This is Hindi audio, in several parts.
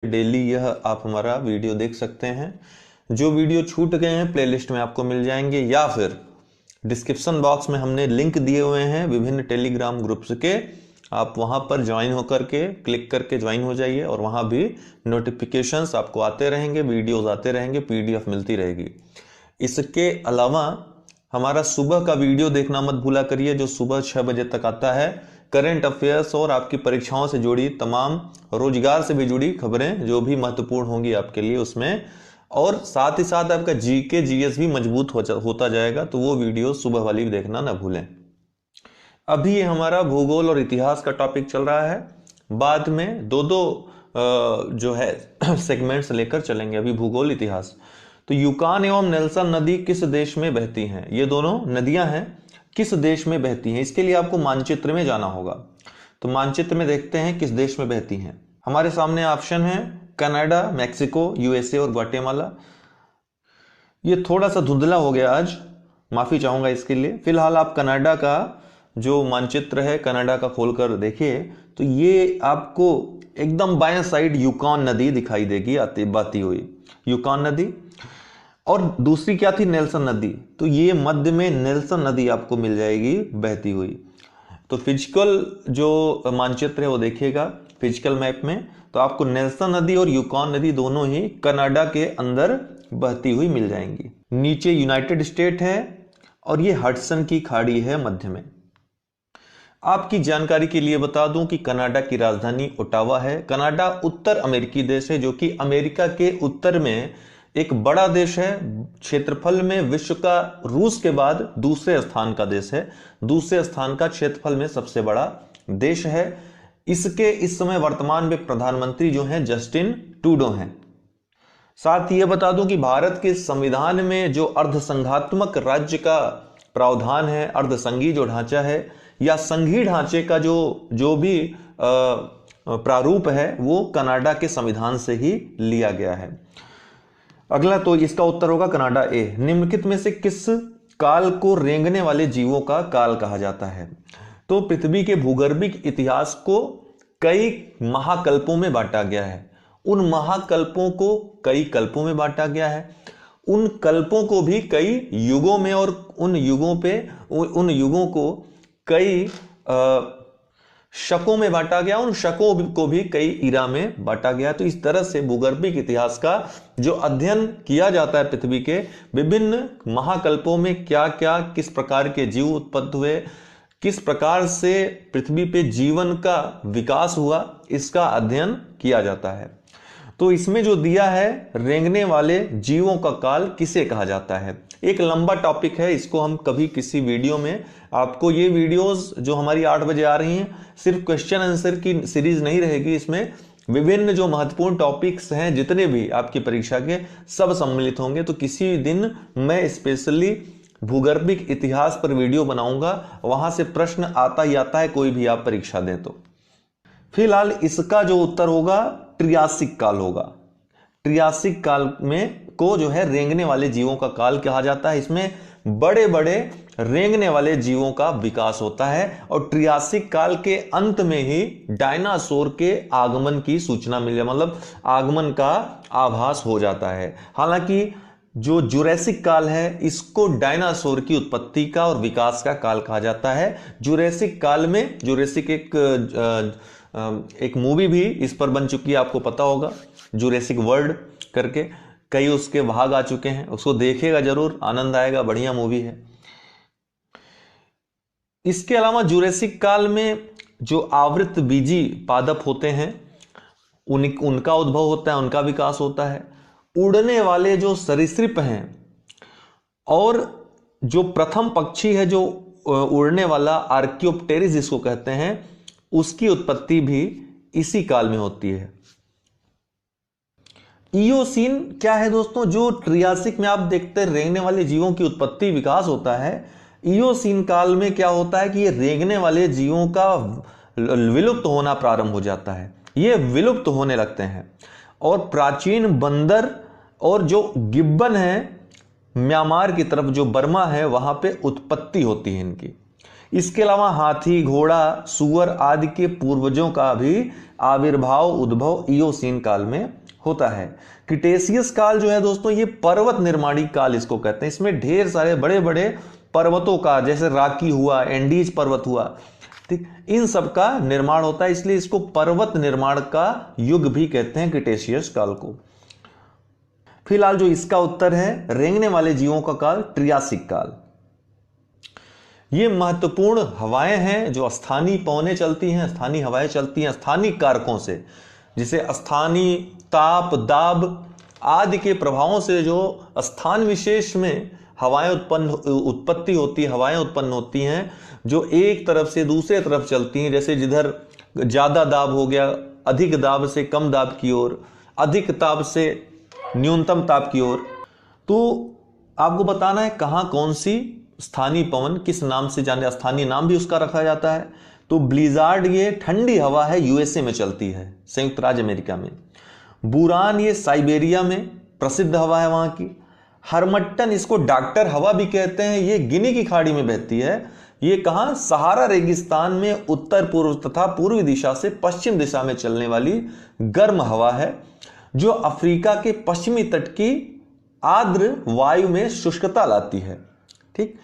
डेली यह आप हमारा वीडियो देख सकते हैं। जो वीडियो छूट गए हैं प्लेलिस्ट में आपको मिल जाएंगे, या फिर डिस्क्रिप्शन बॉक्स में हमने लिंक दिए हुए हैं विभिन्न टेलीग्राम ग्रुप्स के। आप वहां पर ज्वाइन होकर के क्लिक करके ज्वाइन हो जाइए और वहां भी नोटिफिकेशंस आपको आते रहेंगे, वीडियोस आते रहेंगे, पीडीएफ मिलती रहेगी। इसके अलावा हमारा सुबह का वीडियो देखना मत भूला करिए, जो सुबह 6 बजे तक आता है। करंट अफेयर्स और आपकी परीक्षाओं से जुड़ी तमाम, रोजगार से भी जुड़ी खबरें जो भी महत्वपूर्ण होंगी आपके लिए उसमें, और साथ ही साथ आपका जीके जीएस भी मजबूत होता जाएगा। तो वो वीडियो सुबह वाली भी देखना ना भूलें। अभी ये हमारा भूगोल और इतिहास का टॉपिक चल रहा है, बाद में दो जो है सेगमेंट्स लेकर चलेंगे। अभी भूगोल इतिहास। तो यूकान एवं नेल्सन नदी किस देश में बहती हैं? ये दोनों नदियां हैं, किस देश में बहती हैं? इसके लिए आपको मानचित्र में जाना होगा। तो मानचित्र में देखते हैं किस देश में बहती हैं। हमारे सामने ऑप्शन है कनाडा, मैक्सिको, यूएसए और ग्वाटेमाला। ये थोड़ा सा धुंधला हो गया आज, माफी चाहूंगा इसके लिए। फिलहाल आप कनाडा का जो मानचित्र है कनाडा का खोलकर देखिए, तो ये आपको एकदम बाएं साइड यूकॉन नदी दिखाई देगी आती बहती हुई, यूकॉन नदी। और दूसरी क्या थी? नेल्सन नदी। तो ये मध्य में नेल्सन नदी आपको मिल जाएगी बहती हुई। तो फिजिकल जो मानचित्र है वो देखिएगा फिजिकल मैप में, तो आपको नेल्सन नदी और यूकॉन नदी दोनों ही कनाडा के अंदर बहती हुई मिल जाएंगी। नीचे यूनाइटेड स्टेट है और ये हडसन की खाड़ी है मध्य में। आपकी जानकारी के लिए बता दूं कि कनाडा की राजधानी ओटावा है। कनाडा उत्तर अमेरिकी देश है, जो कि अमेरिका के उत्तर में एक बड़ा देश है। क्षेत्रफल में विश्व का रूस के बाद दूसरे स्थान का देश है, दूसरे स्थान का क्षेत्रफल में सबसे बड़ा देश है। इसके इस समय वर्तमान में प्रधानमंत्री जो हैं जस्टिन ट्रूडो हैं। साथ ही यह बता दूं कि भारत के संविधान में जो अर्धसंघात्मक राज्य का प्रावधान है, अर्धसंघीय जो ढांचा है या संघीय ढांचे का जो भी प्रारूप है, वो कनाडा के संविधान से ही लिया गया है। अगला, तो इसका उत्तर होगा कनाडा ए। निम्नलिखित में से किस काल को रेंगने वाले जीवों का काल कहा जाता है? तो पृथ्वी के भूगर्भिक इतिहास को कई महाकल्पों में बांटा गया है। उन महाकल्पों को कई कल्पों में बांटा गया है। उन कल्पों को भी कई युगों में, और उन युगों को कई शकों में बांटा गया, उन शकों को भी कई इरा में बांटा गया। तो इस तरह से भूगर्भिक इतिहास का जो अध्ययन किया जाता है पृथ्वी के विभिन्न महाकल्पों में क्या क्या किस प्रकार के जीव उत्पन्न हुए, किस प्रकार से पृथ्वी पे जीवन का विकास हुआ, इसका अध्ययन किया जाता है। तो इसमें जो दिया है रेंगने वाले जीवों का काल किसे कहा जाता है, एक लंबा टॉपिक है। इसको हम कभी किसी वीडियो में, आपको ये वीडियोस जो हमारी 8 बजे आ रही हैं सिर्फ क्वेश्चन आंसर की सीरीज नहीं रहेगी, इसमें विभिन्न जो महत्वपूर्ण टॉपिक्स हैं जितने भी आपकी परीक्षा के सब सम्मिलित होंगे। तो किसी दिन मैं स्पेशली भूगर्भिक इतिहास पर वीडियो बनाऊंगा, वहां से प्रश्न आता ही आता है, कोई भी आप परीक्षा दें तो। फिलहाल इसका जो उत्तर होगा ट्रियासिक काल होगा। ट्रियासिक काल में को जो है रेंगने वाले जीवों का काल कहा जाता है। इसमें बड़े बड़े रेंगने वाले जीवों का विकास होता है, और ट्रियासिक काल के अंत में ही डायनासोर के आगमन की सूचना मिल जाए, मतलब आगमन का आभास हो जाता है। हालांकि जो जुरैसिक काल है इसको डायनासोर की उत्पत्ति का और विकास का काल कहा जाता है। जुरैसिक काल में, जुरैसिक एक मूवी भी इस पर बन चुकी है, आपको पता होगा, जुरैसिक वर्ल्ड करके, कई उसके भाग आ चुके हैं, उसको देखिएगा जरूर, आनंद आएगा, बढ़िया मूवी है। इसके अलावा जुरैसिक काल में जो आवृत बीजी पादप होते हैं उनका उद्भव होता है, उनका विकास होता है। उड़ने वाले जो सरीसृप हैं, और जो प्रथम पक्षी है जो उड़ने वाला आर्कियोप्टेरिस जिसको कहते हैं, उसकी उत्पत्ति भी इसी काल में होती है। इयोसीन क्या है दोस्तों? जो ट्रियासिक में आप देखते हैं रेंगने वाले जीवों की उत्पत्ति विकास होता है, इयोसीन काल में क्या होता है कि ये रेंगने वाले जीवों का विलुप्त होना प्रारंभ हो जाता है, ये विलुप्त होने लगते हैं। और प्राचीन बंदर और जो गिब्बन है म्यांमार की तरफ, जो बर्मा है, वहां पे उत्पत्ति होती है इनकी। इसके अलावा हाथी, घोड़ा, सुअर आदि के पूर्वजों का भी आविर्भाव उद्भव इयोसीन काल में होता है। क्रिटेशियस काल जो है दोस्तों, ये पर्वत निर्माणी काल इसको कहते हैं। इसमें ढेर सारे बड़े बड़े पर्वतों का, जैसे राकी हुआ, एंडीज पर्वत हुआ, ठीक, इन सब का निर्माण होता है, इसलिए इसको पर्वत निर्माण का युग भी कहते हैं, क्रिटेशियस काल को। फिलहाल जो इसका उत्तर है, रेंगने वाले जीवों का काल ट्रियासिक काल। ये महत्वपूर्ण हवाएं हैं जो स्थानीय पवनें चलती हैं, स्थानीय हवाएं चलती हैं स्थानीय कारकों से, जिसे स्थानीय ताप, दाब आदि के प्रभावों से जो स्थान विशेष में हवाएं उत्पत्ति होती है, हवाएं उत्पन्न होती हैं जो एक तरफ से दूसरे तरफ चलती हैं। जैसे जिधर ज्यादा दाब हो गया, अधिक दाब से कम दाब की ओर, अधिक ताप से न्यूनतम ताप की ओर। तो आपको बताना है कहां कौन सी स्थानीय पवन किस नाम से जाने, स्थानीय नाम भी उसका रखा जाता है। तो ब्लिजार्ड ये ठंडी हवा है, यूएसए में चलती है, संयुक्त राज्य अमेरिका में। बुरान ये साइबेरिया में प्रसिद्ध हवा है वहां की। हरमट्टन, इसको डॉक्टर हवा भी कहते हैं, ये गिनी की खाड़ी में बहती है। ये कहां, सहारा रेगिस्तान में उत्तर पूर्व तथा पूर्वी दिशा से पश्चिम दिशा में चलने वाली गर्म हवा है, जो अफ्रीका के पश्चिमी तट की आर्द्र वायु में शुष्कता लाती है, ठीक,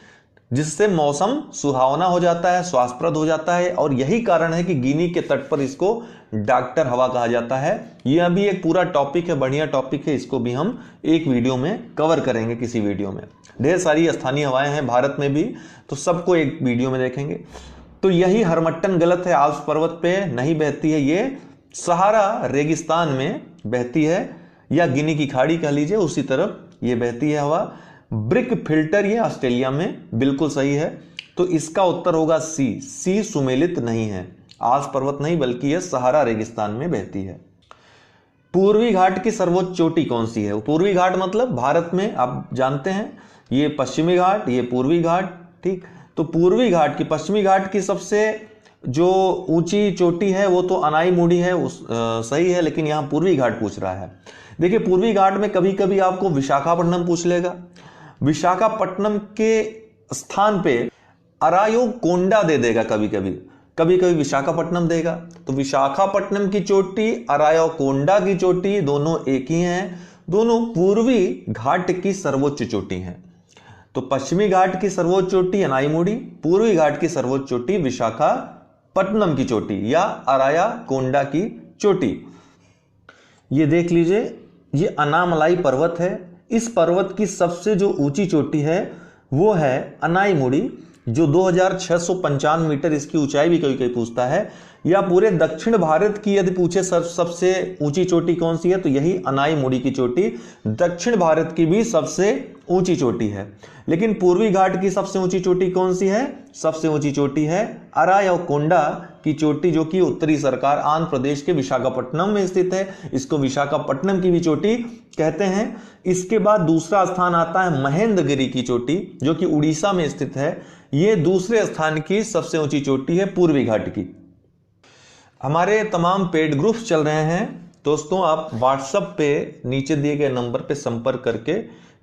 जिससे मौसम सुहावना हो जाता है, स्वास्थ्यप्रद हो जाता है। और यही कारण है कि गिनी के तट पर इसको डॉक्टर हवा कहा जाता है। यह भी एक पूरा टॉपिक है, बढ़िया टॉपिक है, इसको भी हम एक वीडियो में कवर करेंगे, किसी वीडियो में। ढेर सारी स्थानीय हवाएं हैं भारत में भी, तो सबको एक वीडियो में देखेंगे। तो यही हरमट्टन गलत है, आल्प्स पर्वत पे नहीं बहती है, ये सहारा रेगिस्तान में बहती है, या गिनी की खाड़ी कह लीजिए, उसी तरफ ये बहती है हवा। ब्रिक फिल्टर ये ऑस्ट्रेलिया में, बिल्कुल सही है। तो इसका उत्तर होगा सी सुमेलित नहीं है, आल्प्स पर्वत नहीं, बल्कि यह सहारा रेगिस्तान में बहती है। पूर्वी घाट की सर्वोच्च चोटी कौन सी है? पूर्वी घाट मतलब भारत में आप जानते हैं, ये पश्चिमी घाट, ये पूर्वी घाट, ठीक। तो पूर्वी घाट की, पश्चिमी घाट की सबसे जो ऊंची चोटी है वो तो अनाईमुड़ी है, सही है, लेकिन यहां पूर्वी घाट पूछ रहा है। देखिए पूर्वी घाट में कभी कभी आपको विशाखापट्टनम पूछ लेगा। विशाखापट्टनम के स्थान पे अरायोकोंडा दे देगा, कभी कभी विशाखापट्टनम देगा। तो विशाखापट्टनम की चोटी, अरायोकोंडा की चोटी, दोनों एक ही हैं, दोनों पूर्वी घाट की सर्वोच्च चोटी हैं। तो पश्चिमी घाट की सर्वोच्च चोटी अनाईमुड़ी, पूर्वी घाट की सर्वोच्च चोटी विशाखापट्टनम की चोटी या अरायाकोंडा की चोटी। ये देख लीजिए, ये अनामलाई पर्वत है। इस पर्वत की सबसे जो ऊंची चोटी है वो है अनाईमुड़ी, जो 2695 मीटर इसकी ऊंचाई भी कभी कभी पूछता है। या पूरे दक्षिण भारत की यदि पूछे सबसे ऊंची चोटी कौन सी है, तो यही अनाईमुड़ी की चोटी दक्षिण भारत की भी सबसे ऊंची चोटी है। लेकिन पूर्वी घाट की सबसे ऊंची चोटी कौन सी है? सबसे ऊंची चोटी है अरायोकोंडा की चोटी, जो कि उत्तरी सरकार आंध्र प्रदेश के विशाखापट्टनम में स्थित है। इसको विशाखापट्टनम की भी चोटी कहते हैं। इसके बाद दूसरा स्थान आता है महेंद्रगिरी की चोटी, जो कि उड़ीसा में स्थित है। यह दूसरे स्थान की सबसे ऊंची चोटी है पूर्वी घाट की। हमारे तमाम पेड ग्रुप्स चल रहे हैं दोस्तों, आप व्हाट्सएप पे नीचे दिए गए नंबर पे संपर्क करके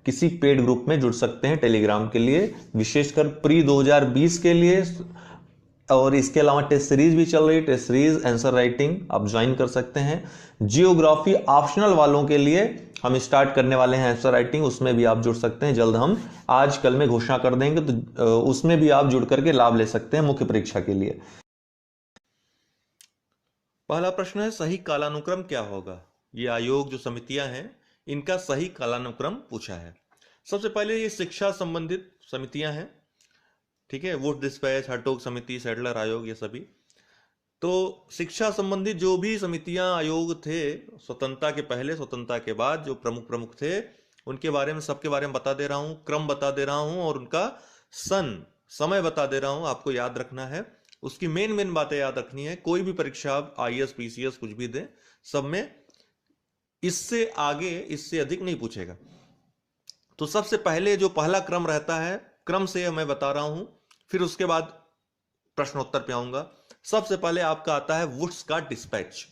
किसी पेड ग्रुप में जुड़ सकते हैं टेलीग्राम के लिए, विशेषकर प्री 2020 के लिए। और इसके अलावा टेस्ट सीरीज भी चल रही है, टेस्ट सीरीज आंसर राइटिंग आप ज्वाइन कर सकते हैं। जियोग्राफी ऑप्शनल वालों के लिए हम स्टार्ट करने वाले हैं आंसर राइटिंग, उसमें भी आप जुड़ सकते हैं। जल्द हम आज कल में घोषणा कर देंगे, तो उसमें भी आप जुड़ करके लाभ ले सकते हैं मुख्य परीक्षा के लिए। पहला प्रश्न है, सही कालानुक्रम क्या होगा? ये आयोग जो समितियां हैं इनका सही कालानुक्रम पूछा है। सबसे पहले ये शिक्षा संबंधित समितियां हैं, ठीक है, वोट डिस्पैच, हटोग समिति, सेटलर आयोग, ये सभी। तो शिक्षा संबंधित जो भी समितियां आयोग थे, स्वतंत्रता के पहले, स्वतंत्रता के बाद जो प्रमुख थे, उनके बारे में, सबके बारे में बता दे रहा हूं, क्रम बता दे रहा हूं और उनका समय बता दे रहा हूं, आपको याद रखना है। उसकी मेन बातें याद रखनी है। कोई भी परीक्षा आप आईएएस, पीसीएस कुछ भी दें, सब में इससे आगे, इससे अधिक नहीं पूछेगा। तो सबसे पहले जो पहला क्रम रहता है, क्रम से मैं बता रहा हूं, फिर उसके बाद प्रश्नोत्तर पे आऊंगा। सबसे पहले आपका आता है वुड्स का डिस्पैच।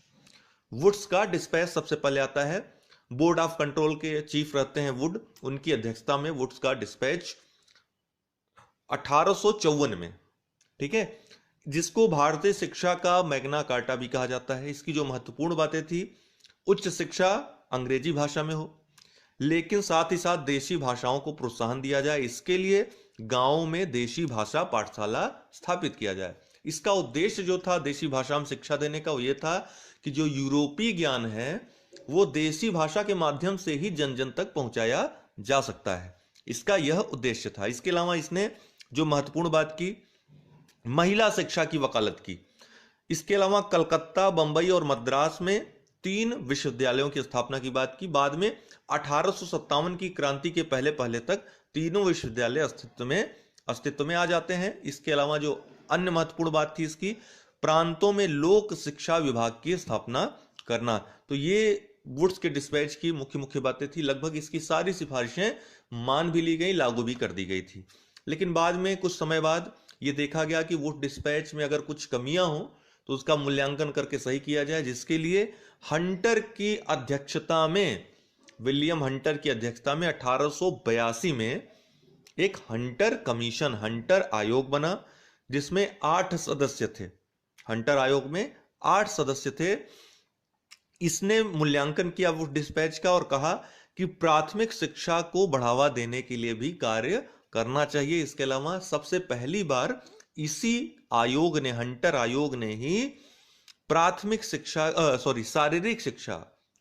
वुड्स का डिस्पैच सबसे पहले आता है। बोर्ड ऑफ कंट्रोल के चीफ रहते हैं वुड, उनकी अध्यक्षता में वुड्स का डिस्पैच 1854 में, ठीक है, जिसको भारतीय शिक्षा का मैग्ना कार्टा भी कहा जाता है। इसकी जो महत्वपूर्ण बातें थी, उच्च शिक्षा अंग्रेजी भाषा में हो, लेकिन साथ ही साथ देशी भाषाओं को प्रोत्साहन दिया जाए। इसके लिए गांवों में देशी भाषा पाठशाला स्थापित किया जाए। इसका उद्देश्य जो था देशी भाषा में शिक्षा देने का, वो ये था कि जो यूरोपीय ज्ञान है वो देशी भाषा के माध्यम से ही जन जन तक पहुंचाया जा सकता है। इसका यह उद्देश्य था। इसके अलावा इसने जो महत्वपूर्ण बात की, महिला शिक्षा की वकालत की। इसके अलावा कलकत्ता, बंबई और मद्रास में 3 विश्वविद्यालयों की स्थापना की बात की। बाद में 1857 की क्रांति के पहले पहले तक तीनों विश्वविद्यालय अस्तित्व में आ जाते हैं। इसके अलावा जो अन्य महत्वपूर्ण बात थी इसकी, प्रांतों में लोक शिक्षा विभाग की स्थापना करना। तो ये वुड्स के डिस्पैच की मुख्य मुख्य बातें थी। लगभग इसकी सारी सिफारिशें मान भी ली गई, लागू भी कर दी गई थी। लेकिन बाद में कुछ समय बाद ये देखा गया कि वुड डिस्पैच में अगर कुछ कमियां हो तो उसका मूल्यांकन करके सही किया जाए, जिसके लिए हंटर की अध्यक्षता में, विलियम हंटर की अध्यक्षता में 1882 में एक हंटर कमीशन, हंटर आयोग बना, जिसमें 8 सदस्य थे। हंटर आयोग में 8 सदस्य थे। इसने मूल्यांकन किया वुड डिस्पैच का और कहा कि प्राथमिक शिक्षा को बढ़ावा देने के लिए भी कार्य करना चाहिए। इसके अलावा सबसे पहली बार इसी आयोग ने, हंटर आयोग ने ही प्राथमिक शिक्षा शारीरिक शिक्षा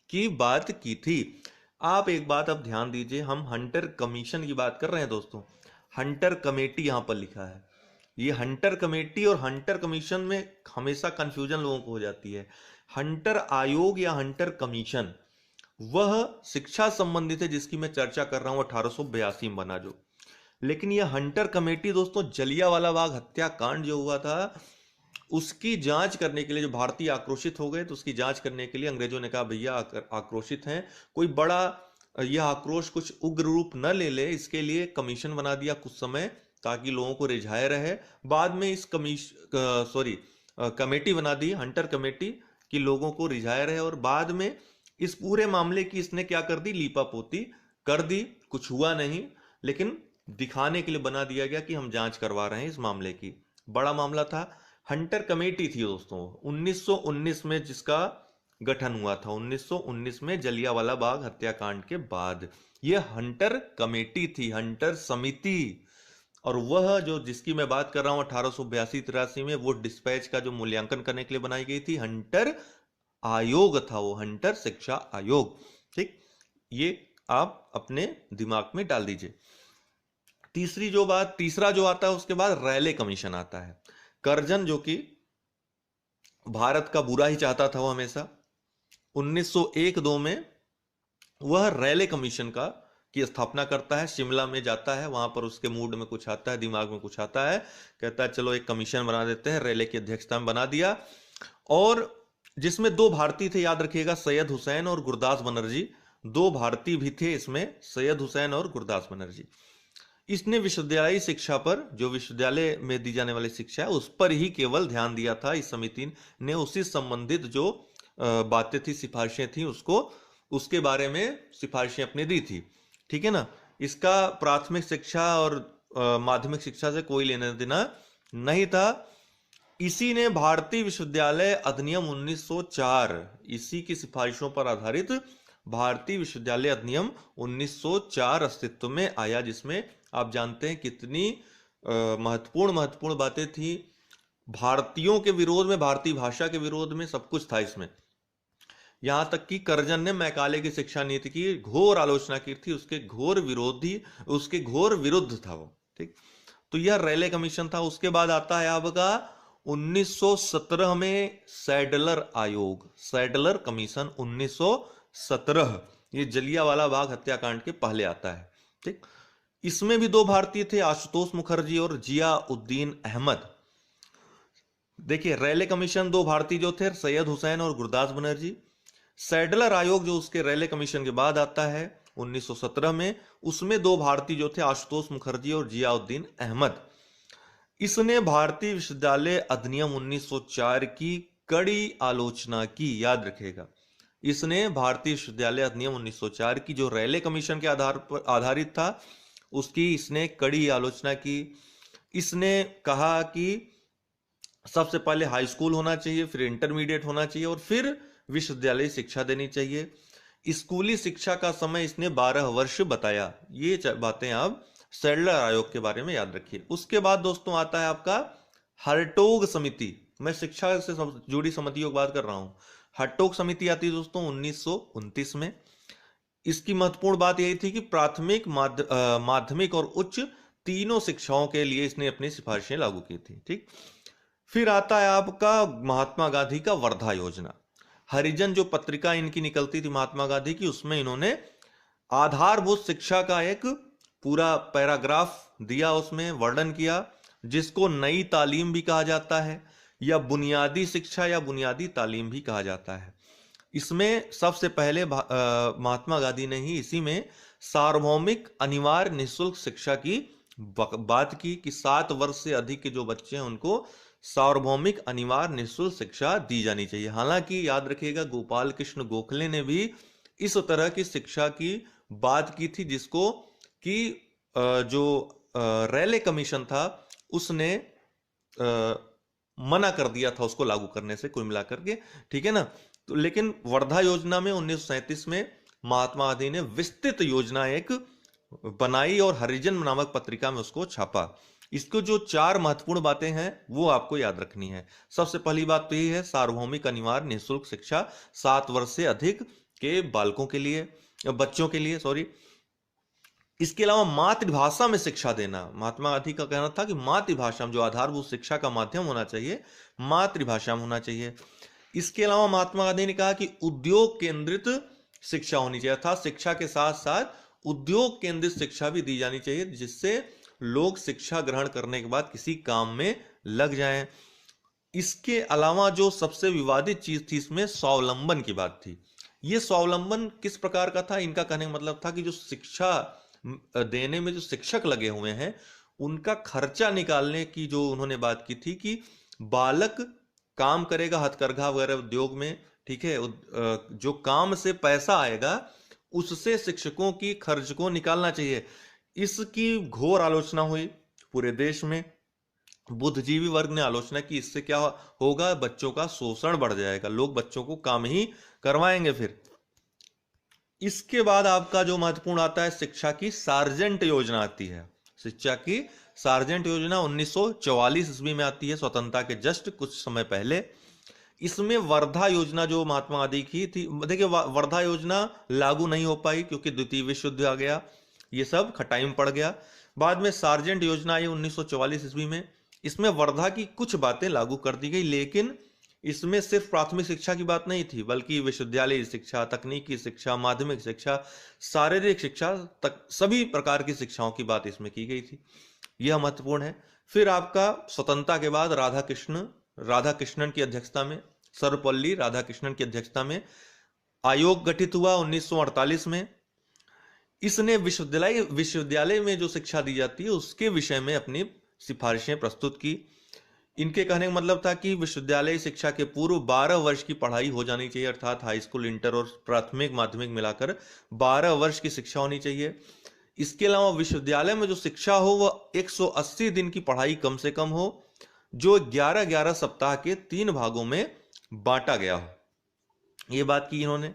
की बात की थी। आप एक बात अब ध्यान दीजिए, हम हंटर कमीशन की बात कर रहे हैं दोस्तों, हंटर कमेटी यहां पर लिखा है। ये हंटर कमेटी और हंटर कमीशन में हमेशा कंफ्यूजन लोगों को हो जाती है। हंटर आयोग या हंटर कमीशन वह शिक्षा संबंधित है जिसकी मैं चर्चा कर रहा हूं, 1882 में बना जो। लेकिन यह हंटर कमेटी दोस्तों, जलियांवाला बाग हत्याकांड जो हुआ था उसकी जांच करने के लिए, जो भारतीय आक्रोशित हो गए तो उसकी जांच करने के लिए अंग्रेजों ने कहा भैया आक्रोशित हैं, कोई बड़ा यह आक्रोश कुछ उग्र रूप न ले ले, इसके लिए कमीशन बना दिया कुछ समय, ताकि लोगों को रिझाए रहे। बाद में इस कमेटी बना दी, हंटर कमेटी, कि लोगों को रिझाए रहे। और बाद में इस पूरे मामले की इसने क्या कर दी, लीपापोती कर दी। कुछ हुआ नहीं, लेकिन दिखाने के लिए बना दिया गया कि हम जांच करवा रहे हैं इस मामले की। बड़ा मामला था। हंटर कमेटी थी दोस्तों 1919 में जिसका गठन हुआ था, 1919 में जलियांवाला बाग हत्याकांड के बाद। यह हंटर कमेटी थी, हंटर समिति। और वह जो जिसकी मैं बात कर रहा हूं 1882-83 में वो डिस्पैच का जो मूल्यांकन करने के लिए बनाई गई थी, हंटर आयोग था, वो हंटर शिक्षा आयोग। ठीक, ये आप अपने दिमाग में डाल दीजिए। तीसरा जो आता है उसके बाद रैले कमीशन आता है। कर्जन जो कि भारत का बुरा ही चाहता था वो हमेशा, 1901-2 में वह रैले कमीशन की स्थापना करता है। शिमला में जाता है, वहां पर उसके मूड में कुछ आता है, दिमाग में कुछ आता है, कहता है चलो एक कमीशन बना देते हैं। रैले की अध्यक्षता में बना दिया, और जिसमें 2 भारतीय थे, याद रखिएगा, सैयद हुसैन और गुरदास बनर्जी। 2 भारतीय भी थे इसमें, सैयद हुसैन और गुरदास बनर्जी। इसने विश्वविद्यालयी शिक्षा पर, जो विश्वविद्यालय में दी जाने वाली शिक्षा है उस पर ही केवल ध्यान दिया था। इस समिति ने उससे संबंधित जो बातें थी, सिफारिशें थी, उसके बारे में सिफारिशें अपने दी थी। ठीक है ना। इसका प्राथमिक शिक्षा और माध्यमिक शिक्षा से कोई लेना देना नहीं था। इसी ने भारतीय विश्वविद्यालय अधिनियम 1904, इसी की सिफारिशों पर आधारित भारतीय विश्वविद्यालय अधिनियम 1904 अस्तित्व में आया, जिसमें आप जानते हैं कितनी महत्वपूर्ण बातें थी। भारतीयों के विरोध में, भारतीय भाषा के विरोध में सब कुछ था इसमें। यहां तक कि कर्जन ने मैकाले की शिक्षा नीति की घोर आलोचना की थी, उसके घोर विरुद्ध था वो। ठीक, तो यह रैले कमीशन था। उसके बाद आता है आपका 1917 में सैडलर आयोग, सैडलर कमीशन 1917। ये जलियांवाला बाग हत्याकांड के पहले आता है। ठीक, इसमें भी 2 भारतीय थे, आशुतोष मुखर्जी और जियाउद्दीन अहमद। देखिए, रैले कमीशन 2 भारतीय जो थे, सैयद हुसैन और गुरदास बनर्जी। सैडलर आयोग जो उसके रैले कमीशन के बाद आता है 1917 में, उसमें 2 भारतीय जो थे, आशुतोष मुखर्जी और जियाउद्दीन अहमद। इसने भारतीय विश्वविद्यालय अधिनियम 1904 की कड़ी आलोचना की, याद रखेगा। इसने भारतीय विश्वविद्यालय अधिनियम 1904 की, जो रैले कमीशन के आधार पर आधारित था, उसकी इसने कड़ी आलोचना की। इसने कहा कि सबसे पहले हाई स्कूल होना चाहिए, फिर इंटरमीडिएट होना चाहिए और फिर विश्वविद्यालय शिक्षा देनी चाहिए। स्कूली शिक्षा का समय इसने 12 वर्ष बताया। ये बातें आप सैडलर आयोग के बारे में याद रखिए। उसके बाद दोस्तों आता है आपका हर्टोग समिति। मैं शिक्षा से जुड़ी समितियों की बात कर रहा हूं। हर्टोग समिति आती है दोस्तों 1929 में। इसकी महत्वपूर्ण बात यही थी कि प्राथमिक, माध्यमिक और उच्च तीनों शिक्षाओं के लिए इसने अपनी सिफारिशें लागू की थी। ठीक, फिर आता है आपका महात्मा गांधी का वर्धा योजना। हरिजन जो पत्रिका इनकी निकलती थी महात्मा गांधी की, उसमें इन्होंने आधारभूत शिक्षा का एक पूरा पैराग्राफ दिया, उसमें वर्णन किया, जिसको नई तालीम भी कहा जाता है या बुनियादी शिक्षा या बुनियादी तालीम भी कहा जाता है। इसमें सबसे पहले महात्मा गांधी ने ही इसी में सार्वभौमिक अनिवार्य निःशुल्क शिक्षा की बात की कि 7 वर्ष से अधिक के जो बच्चे हैं उनको सार्वभौमिक अनिवार्य निःशुल्क शिक्षा दी जानी चाहिए। हालांकि याद रखिएगा गोपाल कृष्ण गोखले ने भी इस तरह की शिक्षा की बात की थी, जिसको कि जो रेले कमीशन था उसने मना कर दिया था उसको लागू करने से, कुल मिलाकर के। ठीक है ना। तो लेकिन वर्धा योजना में 1937 में महात्मा गांधी ने विस्तृत योजना एक बनाई और हरिजन नामक पत्रिका में उसको छापा। इसको जो 4 महत्वपूर्ण बातें हैं वो आपको याद रखनी है। सबसे पहली बात तो यही है, सार्वभौमिक अनिवार्य निःशुल्क शिक्षा 7 वर्ष से अधिक के बालकों के लिए, बच्चों के लिए, सॉरी। इसके अलावा मातृभाषा में शिक्षा देना। महात्मा गांधी का कहना था कि मातृभाषा में जो आधारभूत शिक्षा का माध्यम होना चाहिए, मातृभाषा में होना चाहिए। इसके अलावा महात्मा गांधी ने कहा कि उद्योग केंद्रित शिक्षा होनी चाहिए, अर्थात शिक्षा के साथ साथ उद्योग केंद्रित शिक्षा भी दी जानी चाहिए, जिससे लोग शिक्षा ग्रहण करने के बाद किसी काम में लग जाएं। इसके अलावा जो सबसे विवादित चीज थी इसमें स्वावलंबन की बात थी। यह स्वावलंबन किस प्रकार का था? इनका कहने का मतलब था कि जो शिक्षा देने में जो शिक्षक लगे हुए हैं उनका खर्चा निकालने की जो उन्होंने बात की थी कि बालक काम करेगा हथकरघा वगैरह उद्योग में, ठीक है, जो काम से पैसा आएगा उससे शिक्षकों की खर्च को निकालना चाहिए। इसकी घोर आलोचना हुई पूरे देश में। बुद्धिजीवी वर्ग ने आलोचना की, इससे क्या होगा, बच्चों का शोषण बढ़ जाएगा, लोग बच्चों को काम ही करवाएंगे। फिर इसके बाद आपका जो महत्वपूर्ण आता है, शिक्षा की सार्जेंट योजना आती है। शिक्षा की सार्जेंट योजना 1944 ईस्वी में आती है, स्वतंत्रता के जस्ट कुछ समय पहले। इसमें वर्धा योजना जो महात्मा गांधी की थी, देखिए वर्धा योजना लागू नहीं हो पाई क्योंकि द्वितीय विश्व युद्ध आ गया, ये सब खटाई में पड़ गया। बाद में सार्जेंट योजना आई 1944 ईस्वी में। इसमें वर्धा की कुछ बातें लागू कर दी गई, लेकिन इसमें सिर्फ प्राथमिक शिक्षा की बात नहीं थी, बल्कि विश्वविद्यालय शिक्षा, तकनीकी शिक्षा, माध्यमिक शिक्षा, शारीरिक शिक्षा तक सभी प्रकार की शिक्षाओं की बात इसमें की गई थी। यह महत्वपूर्ण है। फिर आपका स्वतंत्रता के बाद राधाकृष्णन की अध्यक्षता में, सर्वपल्ली राधाकृष्णन की अध्यक्षता में आयोग गठित हुआ 1948 में। इसने विश्वविद्यालय में जो शिक्षा दी जाती है उसके विषय में अपनी सिफारिशें प्रस्तुत की। इनके कहने का मतलब था कि विश्वविद्यालय शिक्षा के पूर्व 12 वर्ष की पढ़ाई हो जानी चाहिए, अर्थात हाई स्कूल, इंटर और प्राथमिक माध्यमिक मिलाकर 12 वर्ष की शिक्षा होनी चाहिए। इसके अलावा विश्वविद्यालय में जो शिक्षा हो वह 180 दिन की पढ़ाई कम से कम हो, जो 11-11 सप्ताह के 3 भागों में बांटा गया हो, यह बात की इन्होंने।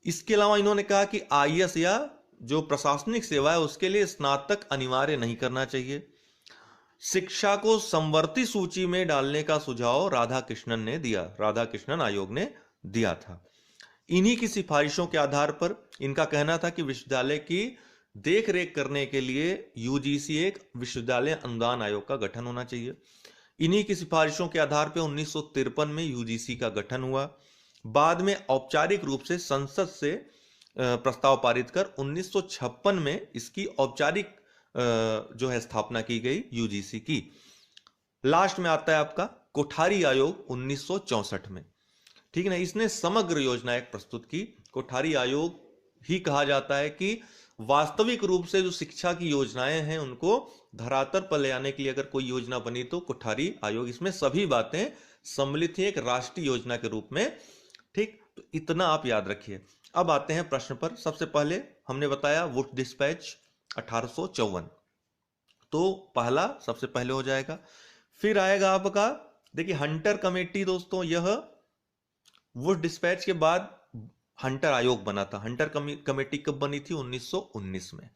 इसके अलावा इन्होंने कहा कि आईएएस या जो प्रशासनिक सेवा है उसके लिए स्नातक अनिवार्य नहीं करना चाहिए। शिक्षा को समवर्ती सूची में डालने का सुझाव राधाकृष्णन आयोग ने दिया था। इन्हीं की सिफारिशों के आधार पर इनका कहना था कि विश्वविद्यालय की देख रेख करने के लिए यूजीसी, एक विश्वविद्यालय अनुदान आयोग का गठन होना चाहिए। इन्हीं की सिफारिशों के आधार पर 1953 में यूजीसी का गठन हुआ। बाद में औपचारिक रूप से संसद से प्रस्ताव पारित कर 1956 में इसकी औपचारिक जो है स्थापना की गई यूजीसी की। लास्ट में आता है आपका कोठारी आयोग 1964 में, ठीक है ना। इसने समग्र योजना एक प्रस्तुत की। कोठारी आयोग ही कहा जाता है कि वास्तविक रूप से जो शिक्षा की योजनाएं हैं उनको धरातल पर ले आने के लिए अगर कोई योजना बनी तो कोठारी आयोग, इसमें सभी बातें सम्मिलित हैं एक राष्ट्रीय योजना के रूप में। ठीक, तो इतना आप याद रखिए। अब आते हैं प्रश्न पर। सबसे पहले हमने बताया वुड डिस्पैच 1854, तो पहला सबसे पहले हो जाएगा। फिर आएगा आपका देखिए हंटर कमेटी दोस्तों, यह वुड डिस्पैच के बाद हंटर आयोग बना था। हंटर कमेटी कब बनी थी? 1919 में।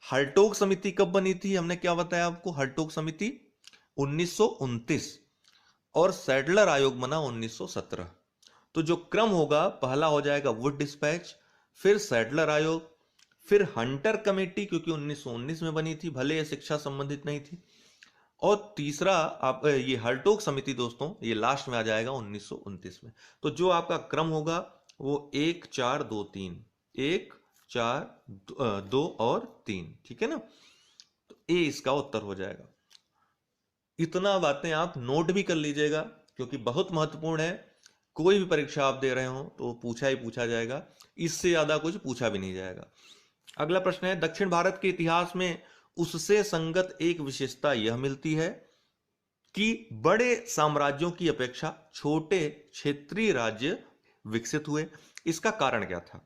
हर्टोग समिति कब बनी थी? हमने क्या बताया आपको? हर्टोग समिति 1929, और सैडलर आयोग बना 1917। तो जो क्रम होगा, पहला हो जाएगा वुड डिस्पैच, फिर सैडलर आयोग, फिर हंटर कमेटी क्योंकि 1919 में बनी थी, भले यह शिक्षा संबंधित नहीं थी, और तीसरा आप ये हर्टोग समिति दोस्तों, ये लास्ट में आ जाएगा 1929 में। तो जो आपका क्रम होगा वो 1 4 2 3, 1 4 2 और 3, ठीक है ना। तो ए इसका उत्तर हो जाएगा। इतना बातें आप नोट भी कर लीजिएगा क्योंकि बहुत महत्वपूर्ण है। कोई भी परीक्षा आप दे रहे हो तो पूछा ही पूछा जाएगा, इससे ज्यादा कुछ पूछा भी नहीं जाएगा। अगला प्रश्न है, दक्षिण भारत के इतिहास में उससे संगत एक विशेषता यह मिलती है कि बड़े साम्राज्यों की अपेक्षा छोटे क्षेत्रीय राज्य विकसित हुए। इसका कारण क्या था?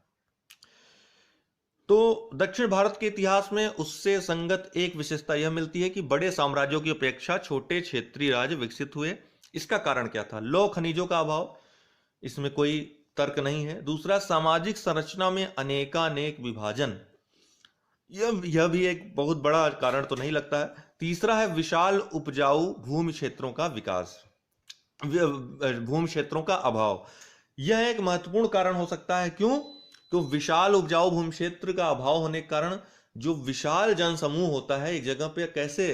तो दक्षिण भारत के इतिहास में उससे संगत एक विशेषता यह मिलती है कि बड़े साम्राज्यों की अपेक्षा छोटे क्षेत्रीय राज्य विकसित हुए। इसका कारण क्या था? लौह खनिजों का अभाव, इसमें कोई तर्क नहीं है। दूसरा, सामाजिक संरचना में अनेकानेक विभाजन, यह भी एक बहुत बड़ा कारण तो नहीं लगता है। तीसरा है विशाल उपजाऊ भूमि क्षेत्रों का विकास, भूमि क्षेत्रों का अभाव। यह एक महत्वपूर्ण कारण हो सकता है। क्यों? तो विशाल उपजाऊ भूमि क्षेत्र का अभाव होने के कारण जो विशाल जनसमूह होता है एक जगह पे कैसे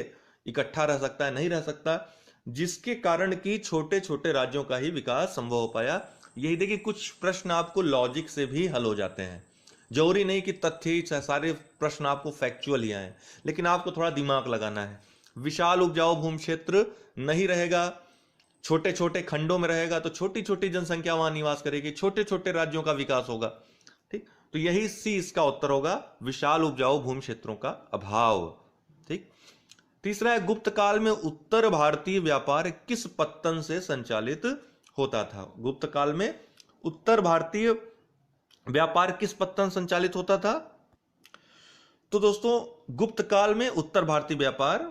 इकट्ठा रह सकता है? नहीं रह सकता, जिसके कारण कि छोटे छोटे राज्यों का ही विकास संभव हो पाया। यही देखिए, कुछ प्रश्न आपको लॉजिक से भी हल हो जाते हैं। जरूरी नहीं कि तथ्य सारे प्रश्न आपको फैक्चुअल ही आए, लेकिन आपको थोड़ा दिमाग लगाना है। विशाल उपजाऊ भूमि क्षेत्र नहीं रहेगा, छोटे छोटे खंडों में रहेगा, तो छोटी छोटी जनसंख्या वहां निवास करेगी, छोटे छोटे राज्यों का विकास होगा। ठीक, तो यही सी इसका उत्तर होगा, विशाल उपजाऊ भूमि क्षेत्रों का अभाव। ठीक। तीसरा है, गुप्त काल में उत्तर भारतीय व्यापार किस पत्तन से संचालित होता था? गुप्त काल में उत्तर भारतीय व्यापार किस पत्तन संचालित होता था? तो दोस्तों, गुप्त काल में उत्तर भारतीय व्यापार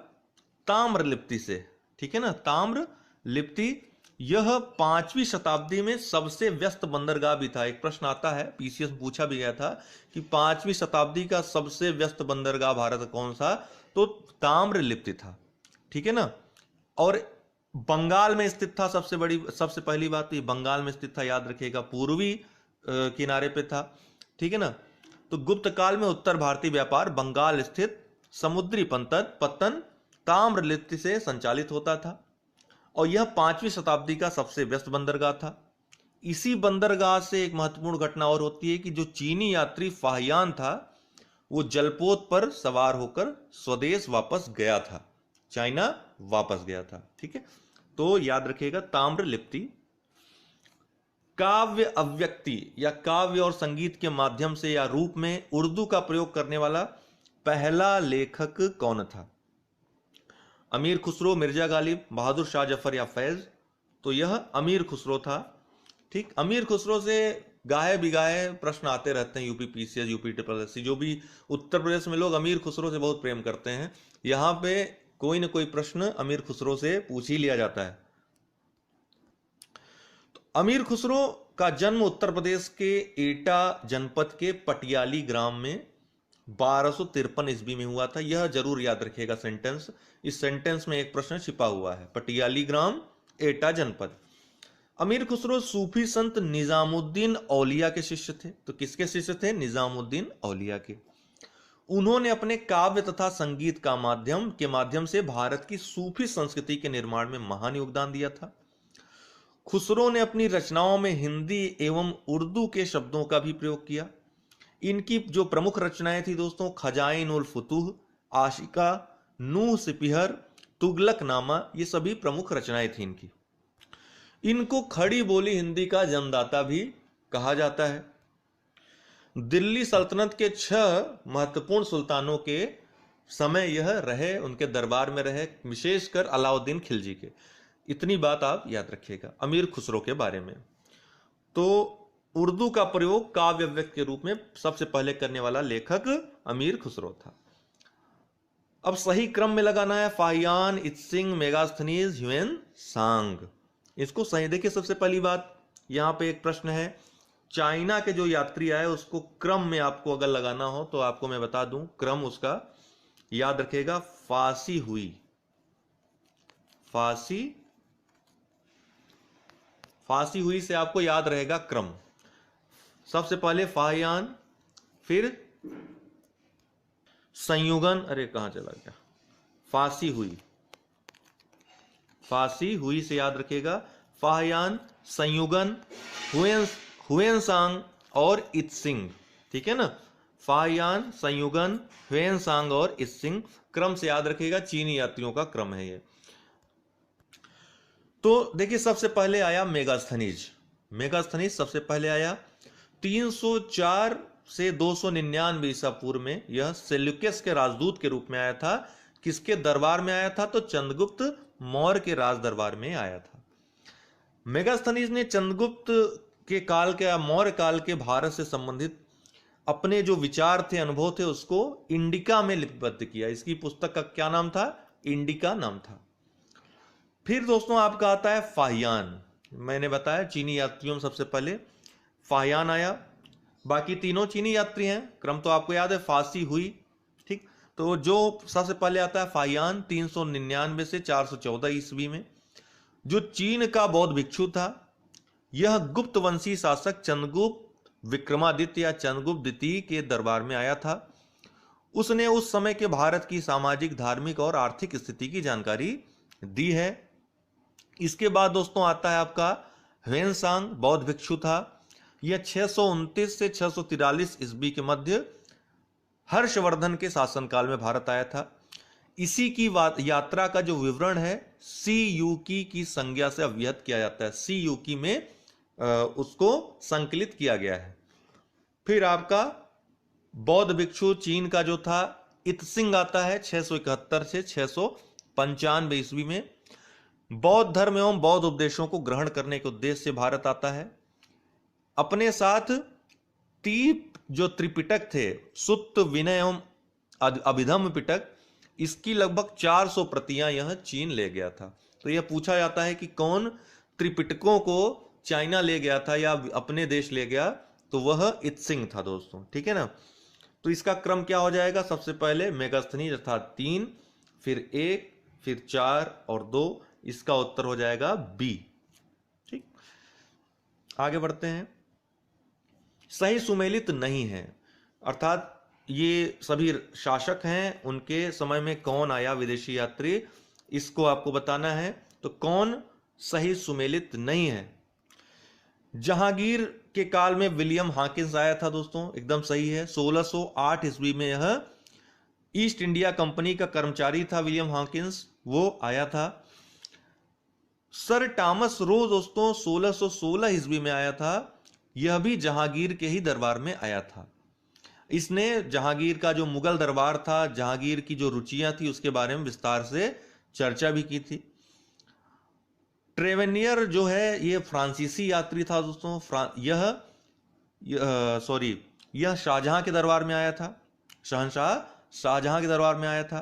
ताम्र लिप्ति से, ठीक है ना, ताम्र लिप्ति। यह 5वीं शताब्दी में सबसे व्यस्त बंदरगाह भी था। एक प्रश्न आता है, पीसीएस पूछा भी गया था कि 5वीं शताब्दी का सबसे व्यस्त बंदरगाह भारत कौन सा? तो ताम्र लिप्ति था, ठीक है ना। और बंगाल में स्थित था, सबसे पहली बात तो ये बंगाल में स्थित था, याद रखिएगा, पूर्वी किनारे पे था, ठीक है ना। तो गुप्त काल में उत्तर भारतीय व्यापार बंगाल स्थित समुद्री पत्तन ताम्रलिप्ति से संचालित होता था, और यह 5वीं शताब्दी का सबसे व्यस्त बंदरगाह था। इसी बंदरगाह से एक महत्वपूर्ण घटना और होती है कि जो चीनी यात्री फाहियान था वो जलपोत पर सवार होकर स्वदेश वापस गया था, चाइना वापस गया था, ठीक है। तो याद रखिएगा ताम्रलिप्ति। काव्य अव्यक्ति या काव्य और संगीत के माध्यम से या रूप में उर्दू का प्रयोग करने वाला पहला लेखक कौन था? अमीर खुसरो, मिर्जा गालिब, बहादुर शाह जफर या फैज? तो यह अमीर खुसरो था। ठीक, अमीर खुसरो से गाहे बिगाहे प्रश्न आते रहते हैं, यूपी पीसीएस, यूपी ट्रिपल, जो भी उत्तर प्रदेश में लोग अमीर खुसरो से बहुत प्रेम करते हैं। यहां पे कोई ना कोई प्रश्न अमीर खुसरो से पूछ ही लिया जाता है। अमीर खुसरो का जन्म उत्तर प्रदेश के एटा जनपद के पटियाली ग्राम में 1253 ईस्वी में हुआ था। यह जरूर याद रखिएगा सेंटेंस, इस सेंटेंस में एक प्रश्न छिपा हुआ है। पटियाली ग्राम, एटा जनपद। अमीर खुसरो सूफी संत निजामुद्दीन औलिया के शिष्य थे। तो किसके शिष्य थे? निजामुद्दीन औलिया के। उन्होंने अपने काव्य तथा संगीत का माध्यम से भारत की सूफी संस्कृति के निर्माण में महान योगदान दिया था। खुसरो ने अपनी रचनाओं में हिंदी एवं उर्दू के शब्दों का भी प्रयोग किया। इनकी जो प्रमुख रचनाएं थी दोस्तों, खजाइन उल फुतूह, आशिका, नूह सिपिहर, तुगलक नामा, ये सभी प्रमुख रचनाएं थी इनकी। इनको खड़ी बोली हिंदी का जन्मदाता भी कहा जाता है। दिल्ली सल्तनत के 6 महत्वपूर्ण सुल्तानों के समय यह रहे, उनके दरबार में रहे, विशेषकर अलाउद्दीन खिलजी के। इतनी बात आप याद रखिएगा अमीर खुसरो के बारे में। तो उर्दू का प्रयोग काव्य व्यक्त के रूप में सबसे पहले करने वाला लेखक अमीर खुसरो था। अब सही क्रम में लगाना है, फाहियान, इत्सिंग, मेगास्थनीज, ह्वेन सांग। इसको सही देखिए। सबसे पहली बात यहां पे एक प्रश्न है, चाइना के जो यात्री आए उसको क्रम में आपको अगर लगाना हो तो आपको मैं बता दूं, क्रम उसका याद रखेगा, फासी हुई। फासी हुई से आपको याद रहेगा क्रम। सबसे पहले फाहियान, फिर संयुगन, अरे कहां चला गया, फासी हुई से याद रखेगा, फाहियान, संयुगन, हुएनसांग और इत्सिंग। ठीक है ना, फाहियान, संयुगन, हुएनसांग और इत्सिंग क्रम से याद रखेगा, चीनी यात्रियों का क्रम है ये। तो देखिए सबसे पहले आया मेगास्थनीज सबसे पहले आया 304 से 299 ईसा पूर्व में। यह सेल्यूकस के राजदूत के रूप में आया था। किसके दरबार में आया था? तो चंद्रगुप्त मौर्य के राज दरबार में आया था। मेगास्थनीज ने चंद्रगुप्त के काल के या मौर्य काल के भारत से संबंधित अपने जो विचार थे, अनुभव थे, उसको इंडिका में लिपिबद्ध किया। इसकी पुस्तक का क्या नाम था? इंडिका नाम था। फिर दोस्तों आपका आता है फाहियान। मैंने बताया चीनी यात्रियों में सबसे पहले फाहियान आया। बाकी तीनों चीनी यात्री हैं, क्रम तो आपको याद है, फासी हुई। ठीक, तो जो सबसे पहले आता है फाहियान 399 से 414 ईस्वी में, जो चीन का बौद्ध भिक्षु था। यह गुप्त वंशी शासक चंद्रगुप्त विक्रमादित्य या चंद्रगुप्त द्वितीय के दरबार में आया था। उसने उस समय के भारत की सामाजिक, धार्मिक और आर्थिक स्थिति की जानकारी दी है। इसके बाद दोस्तों आता है आपका ह्वेनसांग, बौद्ध भिक्षु था। यह 629 से 643 ईस्वी के मध्य हर्षवर्धन के शासनकाल में भारत आया था। इसी की यात्रा का जो विवरण है सी यूकी की संज्ञा से अव्यक्त किया जाता है। सी यूकी में उसको संकलित किया गया है। फिर आपका बौद्ध भिक्षु चीन का जो था इत्सिंग आता है 671 से 695 ईस्वी में। बौद्ध धर्म एवं बौद्ध उपदेशों को ग्रहण करने के उद्देश्य से भारत आता है। अपने साथ जो त्रिपिटक थे, सुत्त, विनय एवं अभिधम्म पिटक, इसकी लगभग 400 प्रतियां यह चीन ले गया था। तो यह पूछा जाता है कि कौन त्रिपिटकों को चाइना ले गया था या अपने देश ले गया, तो वह इत्सिंग था दोस्तों। ठीक है ना, तो इसका क्रम क्या हो जाएगा? सबसे पहले मेगास्थनीज अर्थात 3, फिर 1, फिर 4 और 2। इसका उत्तर हो जाएगा बी। ठीक, आगे बढ़ते हैं। सही सुमेलित नहीं है, अर्थात ये सभी शासक हैं, उनके समय में कौन आया विदेशी यात्री, इसको आपको बताना है। तो कौन सही सुमेलित नहीं है? जहांगीर के काल में विलियम हॉकिंस आया था दोस्तों, एकदम सही है। 1608 ईस्वी में यह ईस्ट इंडिया कंपनी का कर्मचारी था विलियम हॉकिंस, वो आया था। सर टॉमस रो दोस्तों 1616 ईस्वी में आया था। यह भी जहांगीर के ही दरबार में आया था। इसने जहांगीर का जो मुगल दरबार था, जहांगीर की जो रुचियां थी, उसके बारे में विस्तार से चर्चा भी की थी। ट्रेवेनियर जो है ये फ्रांसीसी यात्री था दोस्तों। यह शाहजहां के दरबार में आया था। शहंशाह शाहजहां के दरबार में आया था।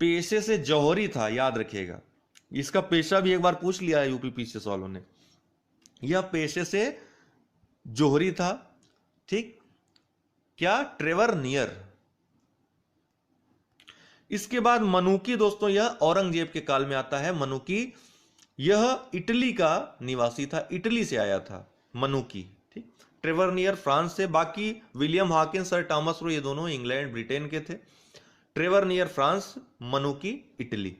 पेशे से जौहरी था, याद रखिएगा। इसका पेशा भी एक बार पूछ लिया है यूपीपीसीएस वालों ने। यह पेशे से जौहरी था। ठीक, क्या? Trevor near. इसके बाद मनुकी दोस्तों, यह औरंगजेब के काल में आता है। मनुकी यह इटली का निवासी था, इटली से आया था मनुकी। ठीक, ट्रेवर नियर फ्रांस से। बाकी William Hawkins, sir Thomas Roe, ये दोनों इंग्लैंड ब्रिटेन के थे। Tavernier France, Manucci Italy.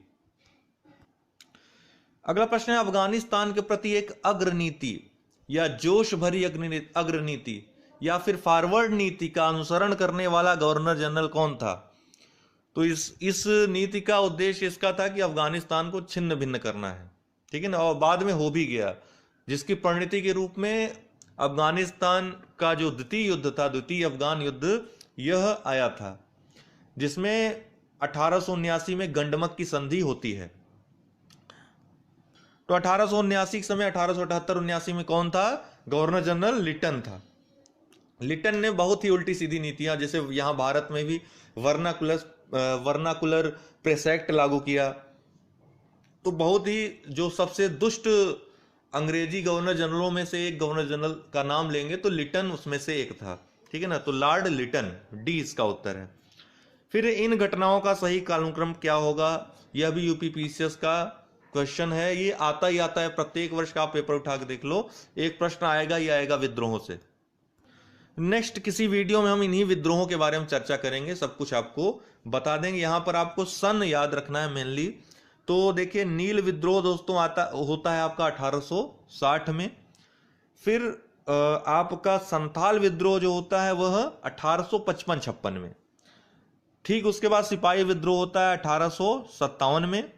अगला प्रश्न है, अफगानिस्तान के प्रति एक अग्रनीति या जोश भरी अग्रनीति या फिर फॉरवर्ड नीति का अनुसरण करने वाला गवर्नर जनरल कौन था? तो इस नीति का उद्देश्य इसका था कि अफगानिस्तान को छिन्न भिन्न करना है। ठीक है ना, और बाद में हो भी गया, जिसकी परिणति के रूप में अफगानिस्तान का जो द्वितीय युद्ध था, द्वितीय अफगान युद्ध, यह आया था, जिसमें 1879 में गंडमक की संधि होती है। तो 1879 के समय 1878-79 में कौन था? गवर्नर जनरल लिटन था। लिटन ने बहुत ही उल्टी सीधी नीतियां, जैसे यहां भारत में भी वर्नाकुलर वर्नाकुलर प्रेस एक्ट लागू किया। तो बहुत ही जो सबसे दुष्ट अंग्रेजी गवर्नर जनरलों में से एक गवर्नर जनरल का नाम लेंगे तो लिटन उसमें से एक था, ठीक है ना। तो लॉर्ड लिटन, डी इसका उत्तर है। फिर इन घटनाओं का सही कालक्रम क्या होगा, यह भी यूपीपीसीएस का क्वेश्चन है। ये आता ही आता है, प्रत्येक वर्ष का आप पेपर उठा के देख लो, एक प्रश्न आएगा ही आएगा विद्रोहों से। नेक्स्ट किसी वीडियो में हम इन्हीं विद्रोहों के बारे में चर्चा करेंगे, सब कुछ आपको बता देंगे। यहां पर आपको सन याद रखना है मेनली। तो देखिए नील विद्रोह दोस्तों होता है आपका 1860 में। फिर आपका संथाल विद्रोह जो होता है वह 1855-56 में। ठीक उसके बाद सिपाही विद्रोह होता है 1857 में।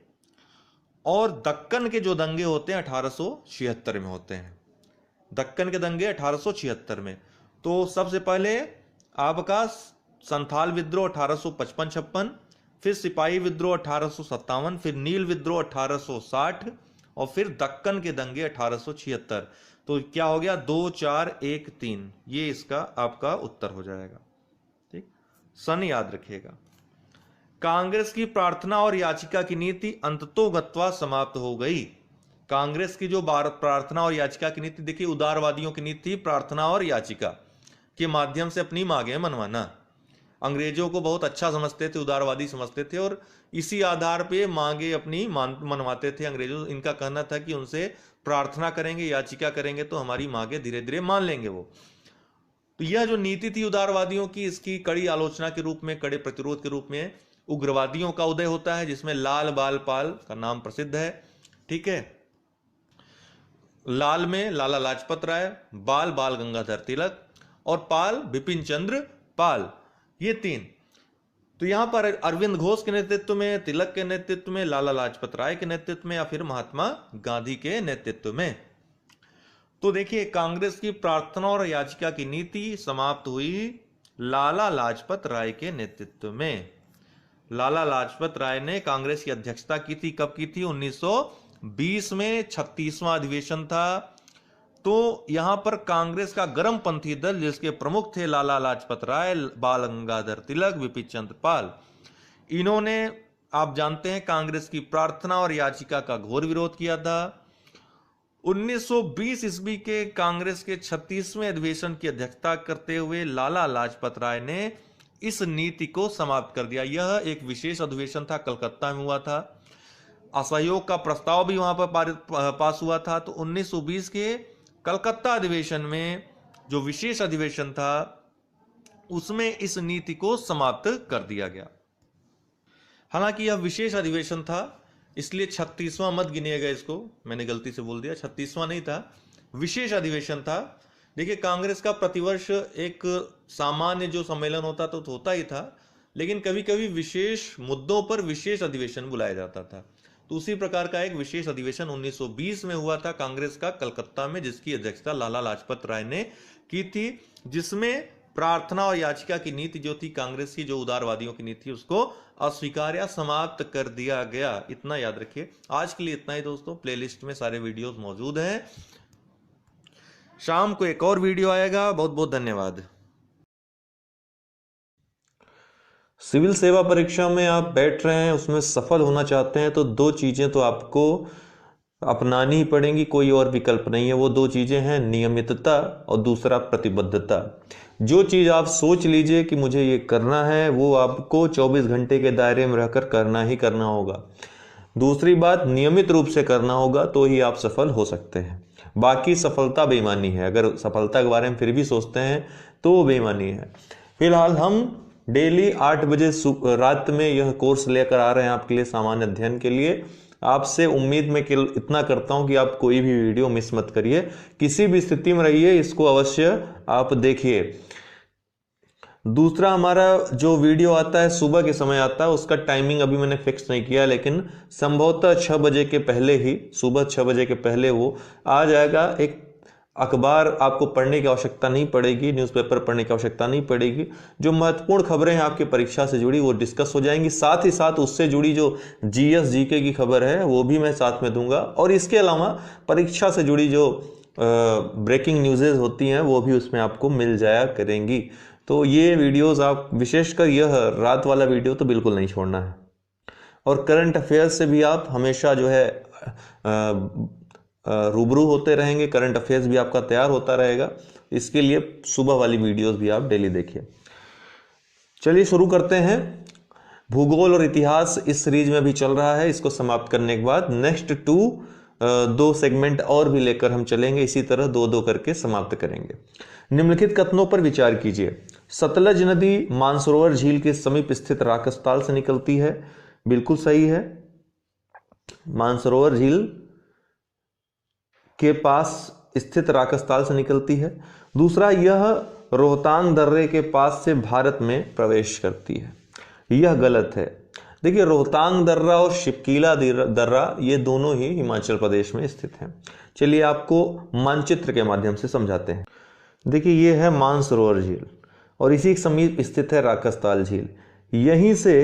और दक्कन के जो दंगे होते हैं 1876 में होते हैं। दक्कन के दंगे 1876 में। तो सबसे पहले आपका संथाल विद्रोह 1855-56, फिर सिपाही विद्रोह 1857, फिर नील विद्रोह 1860 और फिर दक्कन के दंगे 1876। तो क्या हो गया, 2 4 1 3, ये इसका आपका उत्तर हो जाएगा। ठीक, सन याद रखिएगा। कांग्रेस की प्रार्थना और याचिका की नीति अंततोगत्वा समाप्त हो गई। कांग्रेस की जो प्रार्थना और याचिका की नीति, देखिए उदारवादियों की नीति प्रार्थना और याचिका के माध्यम से अपनी मांगे मनवाना। अंग्रेजों को बहुत अच्छा समझते थे, उदारवादी समझते थे और इसी आधार पे मांगे अपनी मनवाते थे अंग्रेजों। इनका कहना था कि उनसे प्रार्थना करेंगे, याचिका करेंगे तो हमारी मांगे धीरे धीरे मान लेंगे वो। तो यह जो नीति थी उदारवादियों की, इसकी कड़ी आलोचना के रूप में, कड़े प्रतिरोध के रूप में उग्रवादियों का उदय होता है, जिसमें लाल बाल पाल का नाम प्रसिद्ध है। ठीक है, लाल में लाला लाजपत राय, बाल बाल गंगाधर तिलक और पाल बिपिन चंद्र पाल, ये तीन। तो यहां पर अरविंद घोष के नेतृत्व में, तिलक के नेतृत्व में, लाला लाजपत राय के नेतृत्व में या फिर महात्मा गांधी के नेतृत्व में। तो देखिए कांग्रेस की प्रार्थना और याचिका की नीति समाप्त हुई लाला लाजपत राय के नेतृत्व में। लाला लाजपत राय ने कांग्रेस की अध्यक्षता की थी। कब की थी, 1920 में, 36वां अधिवेशन था। तो यहां पर कांग्रेस का गर्मपंथी दल, जिसके प्रमुख थे लाला लाजपत राय, बाल गंगाधर तिलक, बिपिन चंद्र पाल, इन्होंने आप जानते हैं कांग्रेस की प्रार्थना और याचिका का घोर विरोध किया था। 1920 ईस्वी के कांग्रेस के 36वें अधिवेशन की अध्यक्षता करते हुए लाला लाजपत राय ने इस नीति को समाप्त कर दिया। यह एक विशेष अधिवेशन था, कलकत्ता में हुआ था। असहयोग का प्रस्ताव भी वहां पर पास हुआ था। तो 1920 के कलकत्ता अधिवेशन में जो विशेष अधिवेशन था उसमें इस नीति को समाप्त कर दिया गया। हालांकि यह विशेष अधिवेशन था इसलिए 36वां मत गिनेगा इसको, मैंने गलती से बोल दिया, 36वां नहीं था, विशेष अधिवेशन था। देखिए कांग्रेस का प्रतिवर्ष एक सामान्य जो सम्मेलन होता तो होता ही था, लेकिन कभी कभी विशेष मुद्दों पर विशेष अधिवेशन बुलाया जाता था। तो उसी प्रकार का एक विशेष अधिवेशन 1920 में हुआ था कांग्रेस का कलकत्ता में, जिसकी अध्यक्षता लाला लाजपत राय ने की थी, जिसमें प्रार्थना और याचिका की नीति जो थी कांग्रेस की, जो उदारवादियों की नीति, उसको अस्वीकार या समाप्त कर दिया गया। इतना याद रखिए। आज के लिए इतना ही दोस्तों, प्लेलिस्ट में सारे वीडियोस मौजूद हैं। शाम को एक और वीडियो आएगा। बहुत बहुत धन्यवाद। सिविल सेवा परीक्षा में आप बैठ रहे हैं, उसमें सफल होना चाहते हैं तो 2 चीजें तो आपको अपनानी ही पड़ेंगी, कोई और विकल्प नहीं है। वो 2 चीजें हैं, नियमितता और दूसरा प्रतिबद्धता। जो चीज आप सोच लीजिए कि मुझे ये करना है, वो आपको 24 घंटे के दायरे में रहकर करना ही करना होगा। दूसरी बात, नियमित रूप से करना होगा तो ही आप सफल हो सकते हैं। बाकी सफलता बेईमानी है। अगर सफलता के बारे में फिर भी सोचते हैं तो वो बेईमानी है। फिलहाल हम डेली 8 बजे रात में यह कोर्स लेकर आ रहे हैं आपके लिए, सामान्य अध्ययन के लिए। आपसे उम्मीद मैं इतना करता हूं कि आप कोई भी वीडियो मिस मत करिए, किसी भी स्थिति में रहिए, इसको अवश्य आप देखिए। दूसरा, हमारा जो वीडियो आता है सुबह के समय आता है, उसका टाइमिंग अभी मैंने फिक्स नहीं किया, लेकिन संभवतः 6 बजे के पहले ही, सुबह 6 बजे के पहले वो आ जाएगा। एक अखबार आपको पढ़ने की आवश्यकता नहीं पड़ेगी, न्यूज़पेपर पढ़ने की आवश्यकता नहीं पड़ेगी। जो महत्वपूर्ण खबरें हैं आपकी परीक्षा से जुड़ी वो डिस्कस हो जाएंगी। साथ ही साथ उससे जुड़ी जो जीएस जीके की खबर है वो भी मैं साथ में दूंगा। और इसके अलावा परीक्षा से जुड़ी जो ब्रेकिंग न्यूज़ेज होती हैं वो भी उसमें आपको मिल जाया करेंगी। तो ये वीडियोस आप विशेषकर यह रात वाला वीडियो तो बिल्कुल नहीं छोड़ना है। और करंट अफेयर्स से भी आप हमेशा जो है रूबरू होते रहेंगे, करंट अफेयर्स भी आपका तैयार होता रहेगा। इसके लिए सुबह वाली वीडियोस भी आप डेली देखिए। चलिए शुरू करते हैं। भूगोल और इतिहास इस सीरीज में भी चल रहा है। इसको समाप्त करने के बाद नेक्स्ट 2 सेगमेंट और भी लेकर हम चलेंगे। इसी तरह 2-2 करके समाप्त करेंगे। निम्नलिखित कथनों पर विचार कीजिए। सतलज नदी मानसरोवर झील के समीप स्थित राकसताल से निकलती है। बिल्कुल सही है, मानसरोवर झील के पास स्थित राकसताल से निकलती है। दूसरा, यह रोहतांग दर्रे के पास से भारत में प्रवेश करती है। यह गलत है। देखिए, रोहतांग दर्रा और शिपकीला दर्रा ये दोनों ही हिमाचल प्रदेश में स्थित हैं। चलिए आपको मानचित्र के माध्यम से समझाते हैं। देखिए, ये है मानसरोवर झील और इसी के समीप स्थित है राकसताल झील। यहीं से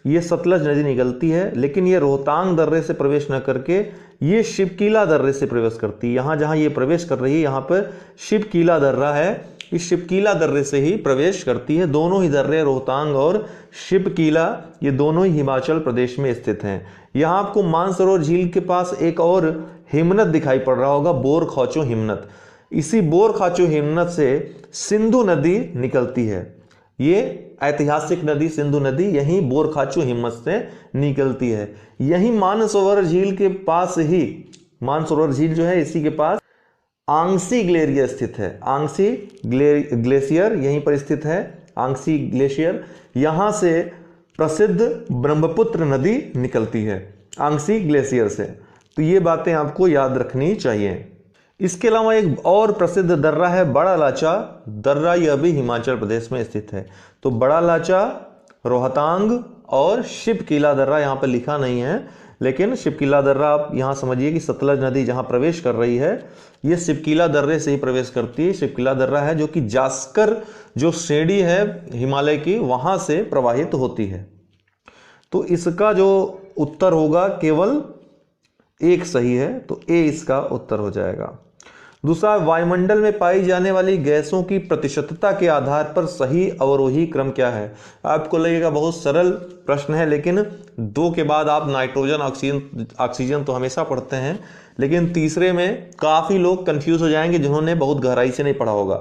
ये सतलज नदी निकलती है, लेकिन ये रोहतांग दर्रे से प्रवेश न करके ये शिपकीला दर्रे से प्रवेश करती है। यहाँ जहाँ ये प्रवेश कर रही है यहाँ पर शिपकीला दर्रा है, इस शिपकीला दर्रे से ही प्रवेश करती है। दोनों ही दर्रे, रोहतांग और शिपकीला, ये दोनों ही हिमाचल प्रदेश में स्थित हैं। यहाँ आपको मानसरोवर झील के पास एक और हिमनद दिखाई पड़ रहा होगा, बोरखाचो हिमनद। इसी बोरखाचो हिमनद से सिंधु नदी निकलती है। ये ऐतिहासिक नदी सिंधु नदी यहीं बोरखाचो हिमनद से निकलती है। यहीं मानसरोवर झील के पास ही, मानसरोवर झील जो है इसी के पास आंगसी ग्लेशियर स्थित है। आंगसी ग्लेशियर यहीं पर स्थित है, आंगसी ग्लेशियर। यहां से प्रसिद्ध ब्रह्मपुत्र नदी निकलती है आंगसी ग्लेशियर से। तो ये बातें आपको याद रखनी चाहिए। इसके अलावा एक और प्रसिद्ध दर्रा है बड़ा लाचा दर्रा, यह भी हिमाचल प्रदेश में स्थित है। तो बड़ा लाचा, रोहतांग और शिपकीला दर्रा यहाँ पर लिखा नहीं है, लेकिन शिपकीला दर्रा आप यहाँ समझिए कि सतलज नदी जहाँ प्रवेश कर रही है ये शिपकीला दर्रे से ही प्रवेश करती है। शिपकीला दर्रा है जो कि जास्कर जो श्रेणी है हिमालय की, वहां से प्रवाहित होती है। तो इसका जो उत्तर होगा केवल एक सही है, तो ए इसका उत्तर हो जाएगा। दूसरा, वायुमंडल में पाई जाने वाली गैसों की प्रतिशतता के आधार पर सही अवरोही क्रम क्या है? आपको लगेगा बहुत सरल प्रश्न है, लेकिन 2 के बाद आप नाइट्रोजन, ऑक्सीजन तो हमेशा पढ़ते हैं, लेकिन तीसरे में काफी लोग कंफ्यूज हो जाएंगे जिन्होंने बहुत गहराई से नहीं पढ़ा होगा।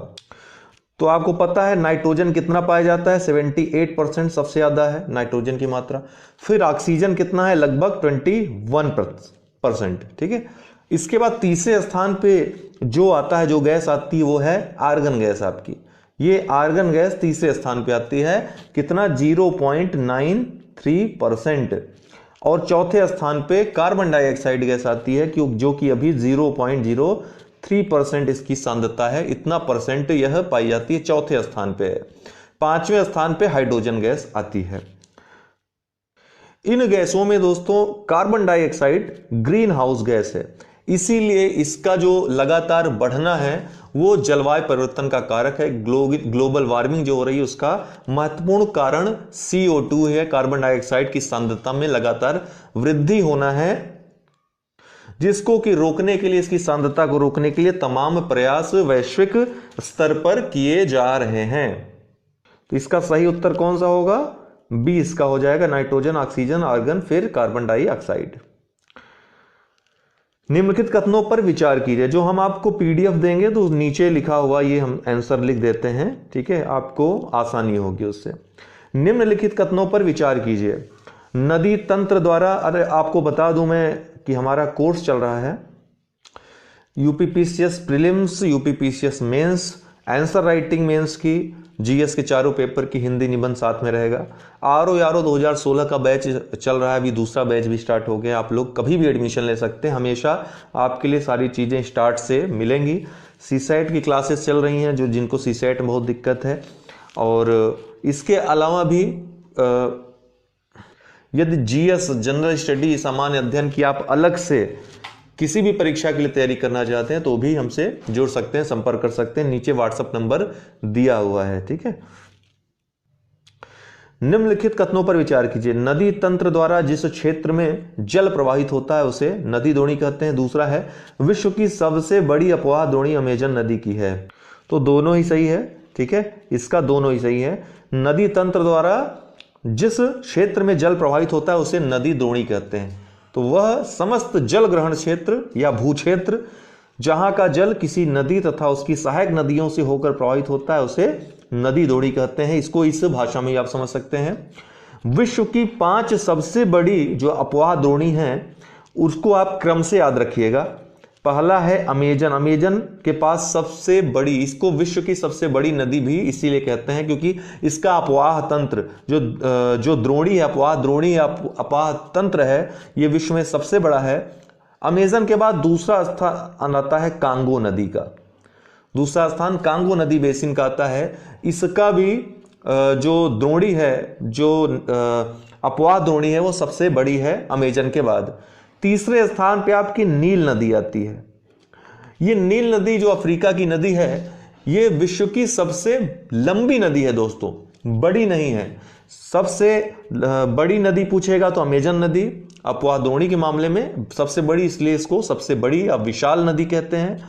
तो आपको पता है नाइट्रोजन कितना पाया जाता है, 78% सबसे ज्यादा है नाइट्रोजन की मात्रा। फिर ऑक्सीजन कितना है, लगभग 21%। ठीक है। इसके बाद तीसरे स्थान पे जो आता है, जो गैस आती है, वो है आर्गन गैस आपकी। ये आर्गन गैस तीसरे स्थान पे आती है, कितना, 0.93%। और चौथे स्थान पे कार्बन डाइऑक्साइड गैस आती है, जो कि अभी 0.03% इसकी सांद्रता है। इतना परसेंट यह पाई जाती है, चौथे स्थान पे है। 5वें स्थान पे हाइड्रोजन गैस आती है। इन गैसों में दोस्तों carbon dioxide green house gas है, इसीलिए इसका जो लगातार बढ़ना है वो जलवायु परिवर्तन का कारक है। ग्लोबल वार्मिंग जो हो रही है उसका महत्वपूर्ण कारण CO2 है, कार्बन डाइऑक्साइड की सांद्रता में लगातार वृद्धि होना है, जिसको कि रोकने के लिए, इसकी सांद्रता को रोकने के लिए तमाम प्रयास वैश्विक स्तर पर किए जा रहे हैं। तो इसका सही उत्तर कौन सा होगा, बी इसका हो जाएगा, नाइट्रोजन, ऑक्सीजन, आर्गन, फिर कार्बन डाइऑक्साइड। निम्नलिखित कथनों पर विचार कीजिए। जो हम आपको PDF देंगे तो नीचे लिखा हुआ ये हम आंसर लिख देते हैं, ठीक है, आपको आसानी होगी उससे। निम्नलिखित कथनों पर विचार कीजिए। नदी तंत्र द्वारा, अरे आपको बता दूं मैं कि हमारा कोर्स चल रहा है UPPCS prelims, UPPCS mains, answer writing mains की, GS के चारों पेपर की हिंदी निबंध साथ में रहेगा। RO 2016 का बैच चल रहा है, अभी दूसरा बैच भी स्टार्ट हो गया। आप लोग कभी भी एडमिशन ले सकते हैं, हमेशा आपके लिए सारी चीज़ें स्टार्ट से मिलेंगी। CSAT की क्लासेस चल रही हैं, जो जिनको CSAT में बहुत दिक्कत है। और इसके अलावा भी यदि GS जनरल स्टडी सामान्य अध्ययन की आप अलग से किसी भी परीक्षा के लिए तैयारी करना चाहते हैं तो भी हमसे जुड़ सकते हैं, संपर्क कर सकते हैं। नीचे WhatsApp नंबर दिया हुआ है, ठीक है। निम्नलिखित कथनों पर विचार कीजिए। नदी तंत्र द्वारा जिस क्षेत्र में जल प्रवाहित होता है उसे नदी द्रोणी कहते हैं। दूसरा है विश्व की सबसे बड़ी अपवाह द्रोणी अमेजन नदी की है। तो दोनों ही सही है। ठीक है, इसका दोनों ही सही है। नदी तंत्र द्वारा जिस क्षेत्र में जल प्रवाहित होता है उसे नदी द्रोणी कहते हैं। तो वह समस्त जल ग्रहण क्षेत्र या भूक्षेत्र जहां का जल किसी नदी तथा उसकी सहायक नदियों से होकर प्रवाहित होता है उसे नदी द्रोणी कहते हैं। इसको इस भाषा में आप समझ सकते हैं। विश्व की 5 सबसे बड़ी जो अपवाह द्रोणी हैं उसको आप क्रम से याद रखिएगा। पहला है अमेजन। अमेजन के पास सबसे बड़ी, इसको विश्व की सबसे बड़ी नदी भी इसीलिए कहते हैं क्योंकि इसका अपवाह तंत्र जो द्रोणी है, अपवाह द्रोणी अपवाह तंत्र है, ये विश्व में सबसे बड़ा है। अमेजन के बाद दूसरा स्थान आता है कांगो नदी का। दूसरा स्थान कांगो नदी बेसिन का आता है। इसका भी जो द्रोणी है, जो अपवाह द्रोणी है, वो सबसे बड़ी है अमेजन के बाद। तीसरे स्थान पे आपकी नील नदी आती है। ये नील नदी जो अफ्रीका की नदी है, ये विश्व की सबसे लंबी नदी है दोस्तों, बड़ी नहीं है। सबसे बड़ी नदी पूछेगा तो अमेजन नदी अपवाह द्रोणी के मामले में सबसे बड़ी, इसलिए इसको सबसे बड़ी या विशाल नदी कहते हैं।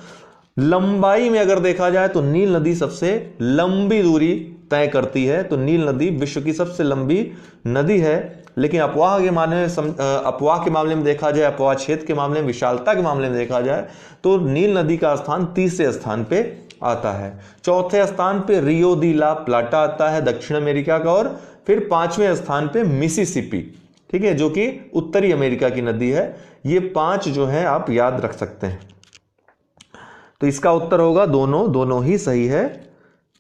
लंबाई में अगर देखा जाए तो नील नदी सबसे लंबी दूरी तय करती है, तो नील नदी विश्व की सबसे लंबी नदी है। लेकिन अपवाह के मामले में देखा जाए, अपवाह क्षेत्र के मामले में, विशालता के मामले में देखा जाए तो नील नदी का स्थान तीसरे स्थान पे आता है। चौथे स्थान पे रियो दी ला प्लाटा आता है दक्षिण अमेरिका का, और फिर 5वें स्थान पे मिसिसिपी, ठीक है, जो कि उत्तरी अमेरिका की नदी है। ये 5 जो है आप याद रख सकते हैं। तो इसका उत्तर होगा दोनों ही सही है,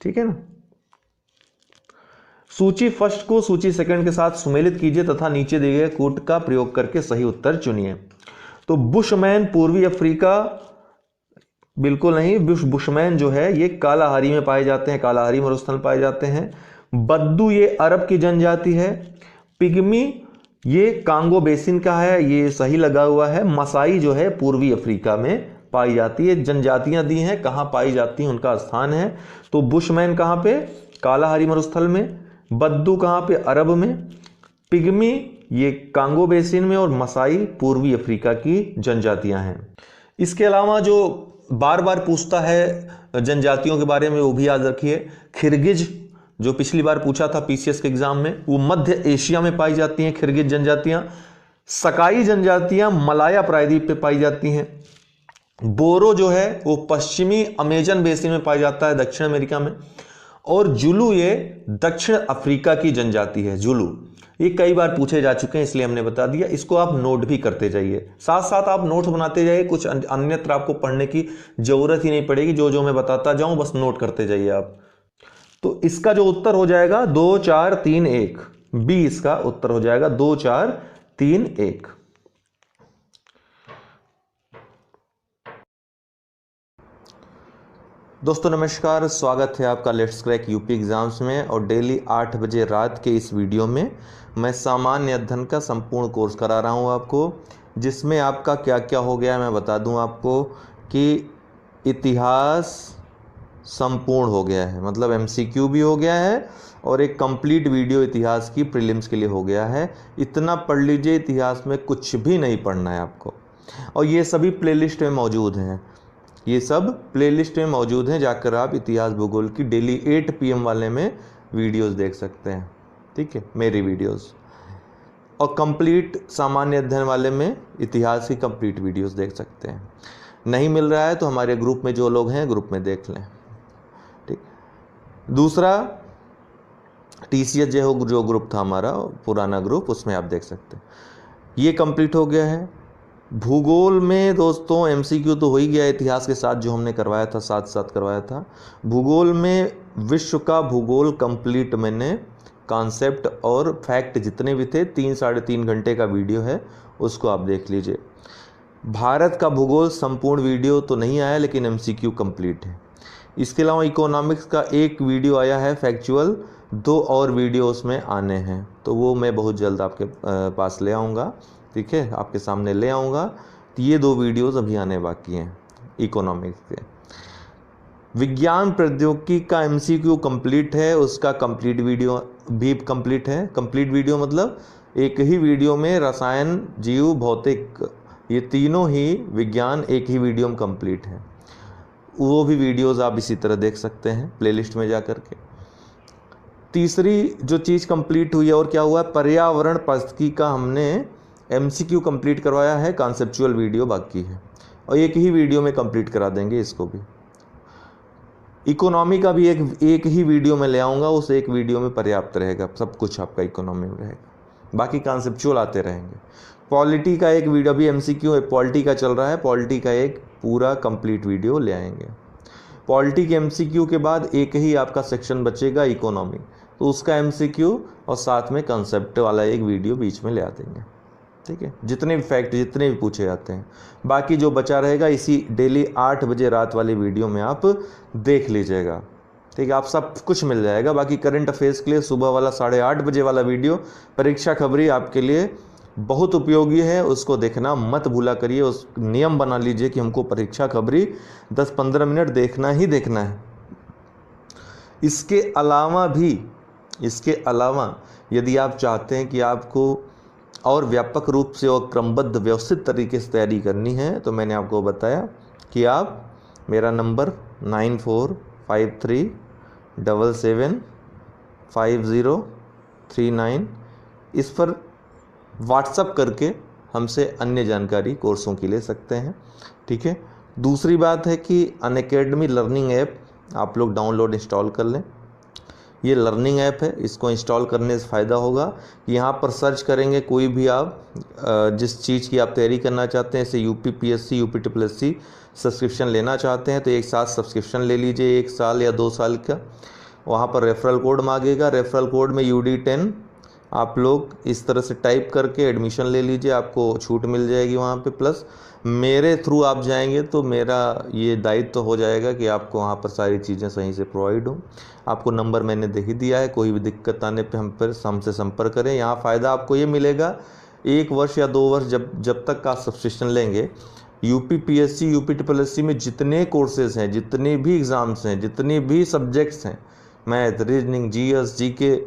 ठीक है ना। सूची फर्स्ट को सूची सेकंड के साथ सुमेलित कीजिए तथा नीचे दिए गए कूट का प्रयोग करके सही उत्तर चुनिए। तो बुशमैन पूर्वी अफ्रीका, बिल्कुल नहीं। बुशमैन जो है ये कालाहारी में पाए जाते हैं, कालाहारी मरुस्थल पाए जाते हैं। बद्दू ये अरब की जनजाति है। पिग्मी ये कांगो बेसिन का है, ये सही लगा हुआ है। मसाई जो है पूर्वी अफ्रीका में पाई जाती है। जनजातियां दी हैं, कहां पाई जाती हैं उनका स्थान है। तो बुशमैन कहां पे? कालाहारी मरुस्थल में। बद्दू कहां पे? अरब में। पिग्मी ये कांगो बेसिन में, और मसाई पूर्वी अफ्रीका की जनजातियां हैं। इसके अलावा जो बार बार पूछता है जनजातियों के बारे में वो भी याद रखिए। खिरगिज जो पिछली बार पूछा था पीसीएस के एग्जाम में, वो मध्य एशिया में पाई जाती हैं खिरगिज जनजातियां। सकाई जनजातियां मलाया प्रायद्वीप पे पाई जाती हैं। बोरो जो है वो पश्चिमी अमेजन बेसिन में पाया जाता है दक्षिण अमेरिका में। और जुलू ये दक्षिण अफ्रीका की जनजाति है। जुलू ये कई बार पूछे जा चुके हैं इसलिए हमने बता दिया। इसको आप नोट भी करते जाइए, साथ साथ आप नोट्स बनाते जाइए, कुछ अन्यत्र आपको पढ़ने की जरूरत ही नहीं पड़ेगी। जो मैं बताता जाऊं बस नोट करते जाइए आप। तो इसका जो उत्तर हो जाएगा 2 4 3 1, बी इसका उत्तर हो जाएगा 2 4 3 1। दोस्तों नमस्कार, स्वागत है आपका लेट्स क्रैक यूपी एग्जाम्स में। और डेली 8 बजे रात के इस वीडियो में मैं सामान्य अध्ययन का संपूर्ण कोर्स करा रहा हूं आपको, जिसमें आपका क्या क्या हो गया मैं बता दूं आपको कि इतिहास संपूर्ण हो गया है, मतलब एमसीक्यू भी हो गया है, और एक कंप्लीट वीडियो इतिहास की प्रीलिम्स के लिए हो गया है। इतना पढ़ लीजिए, इतिहास में कुछ भी नहीं पढ़ना है आपको। और ये सभी प्लेलिस्ट में मौजूद हैं, ये सब प्लेलिस्ट में मौजूद हैं। जाकर आप इतिहास भूगोल की डेली 8 PM वाले में वीडियोस देख सकते हैं, ठीक है, मेरी वीडियोस। और कंप्लीट सामान्य अध्ययन वाले में इतिहास की कंप्लीट वीडियोस देख सकते हैं। नहीं मिल रहा है तो हमारे ग्रुप में जो लोग हैं ग्रुप में देख लें, ठीक। दूसरा TCS जो ग्रुप था हमारा पुराना ग्रुप, उसमें आप देख सकते हैं। ये कंप्लीट हो गया है। भूगोल में दोस्तों MCQ तो हो ही गया, इतिहास के साथ जो हमने करवाया था साथ साथ करवाया था। भूगोल में विश्व का भूगोल कंप्लीट मैंने कॉन्सेप्ट और फैक्ट जितने भी थे 3 साढ़े 3 घंटे का वीडियो है, उसको आप देख लीजिए। भारत का भूगोल संपूर्ण वीडियो तो नहीं आया, लेकिन MCQ कंप्लीट है। इसके अलावा इकोनॉमिक्स का एक वीडियो आया है फैक्चुअल, 2 और वीडियो उसमें आने हैं, तो वो मैं बहुत जल्द आपके पास ले आऊँगा, ठीक है, आपके सामने ले आऊँगा। तो ये 2 वीडियोज़ अभी आने बाकी हैं इकोनॉमिक्स के। विज्ञान प्रौद्योगिकी का MCQ कंप्लीट है, उसका कंप्लीट वीडियो भी कंप्लीट है। कंप्लीट वीडियो मतलब एक ही वीडियो में रसायन, जीव, भौतिक, ये तीनों ही विज्ञान एक ही वीडियो में कंप्लीट है। वो भी वीडियोस आप इसी तरह देख सकते हैं प्लेलिस्ट में जा कर के। तीसरी जो चीज़ कंप्लीट हुई है और क्या हुआ है, पर्यावरण पारिस्थितिकी का हमने MCQ कंप्लीट करवाया है, कॉन्सेप्चुअल वीडियो बाकी है और एक ही वीडियो में कंप्लीट करा देंगे इसको भी। इकोनॉमी का भी एक ही वीडियो में ले आऊँगा, उस एक वीडियो में पर्याप्त रहेगा, सब कुछ आपका इकोनॉमी में रहेगा, बाकी कॉन्सेप्चुअल आते रहेंगे। पॉलिटी का एक वीडियो भी MCQ पॉलिटी का चल रहा है, पॉलिटी का एक पूरा कंप्लीट वीडियो ले आएंगे। पॉलिटी के MCQ के बाद एक ही आपका सेक्शन बचेगा इकोनॉमी, तो उसका MCQ और साथ में कंसेप्ट वाला एक वीडियो बीच में ले आ देंगे, ठीक है। जितने भी फैक्ट जितने भी पूछे जाते हैं, बाकी जो बचा रहेगा इसी डेली 8 बजे रात वाली वीडियो में आप देख लीजिएगा, ठीक है। आप सब कुछ मिल जाएगा। बाकी करंट अफेयर्स के लिए सुबह वाला 8:30 बजे वाला वीडियो परीक्षा खबरी आपके लिए बहुत उपयोगी है, उसको देखना मत भूला करिए। उस नियम बना लीजिए कि हमको परीक्षा खबरी 10-15 मिनट देखना ही देखना है। इसके अलावा यदि आप चाहते हैं कि आपको और व्यापक रूप से और क्रमबद्ध व्यवस्थित तरीके से तैयारी करनी है, तो मैंने आपको बताया कि आप मेरा नंबर 9453775039 इस पर व्हाट्सअप करके हमसे अन्य जानकारी कोर्सों की ले सकते हैं, ठीक है। दूसरी बात है कि अनअकैडमी लर्निंग ऐप आप लोग डाउनलोड इंस्टॉल कर लें। ये लर्निंग ऐप है, इसको इंस्टॉल करने से फ़ायदा होगा। यहाँ पर सर्च करेंगे कोई भी आप जिस चीज़ की आप तैयारी करना चाहते हैं, जैसे UPPSC UPSSC सब्सक्रिप्शन लेना चाहते हैं तो एक साथ सब्सक्रिप्शन ले लीजिए 1 साल या 2 साल का। वहाँ पर रेफरल कोड मांगेगा, रेफरल कोड में UD10 आप लोग इस तरह से टाइप करके एडमिशन ले लीजिए, आपको छूट मिल जाएगी वहाँ पे। प्लस मेरे थ्रू आप जाएंगे तो मेरा ये दायित्व तो हो जाएगा कि आपको वहाँ पर सारी चीज़ें सही से प्रोवाइड हो। आपको नंबर मैंने दे ही दिया है, कोई भी दिक्कत आने पे हमसे संपर्क करें। यहाँ फ़ायदा आपको ये मिलेगा 1 वर्ष या 2 वर्ष जब तक का सब्सक्रिप्शन लेंगे, UPPSC UPSSC में जितने कोर्सेज हैं, जितने भी एग्ज़ाम्स हैं, जितने भी सब्जेक्ट्स हैं, math, reasoning, GS GK,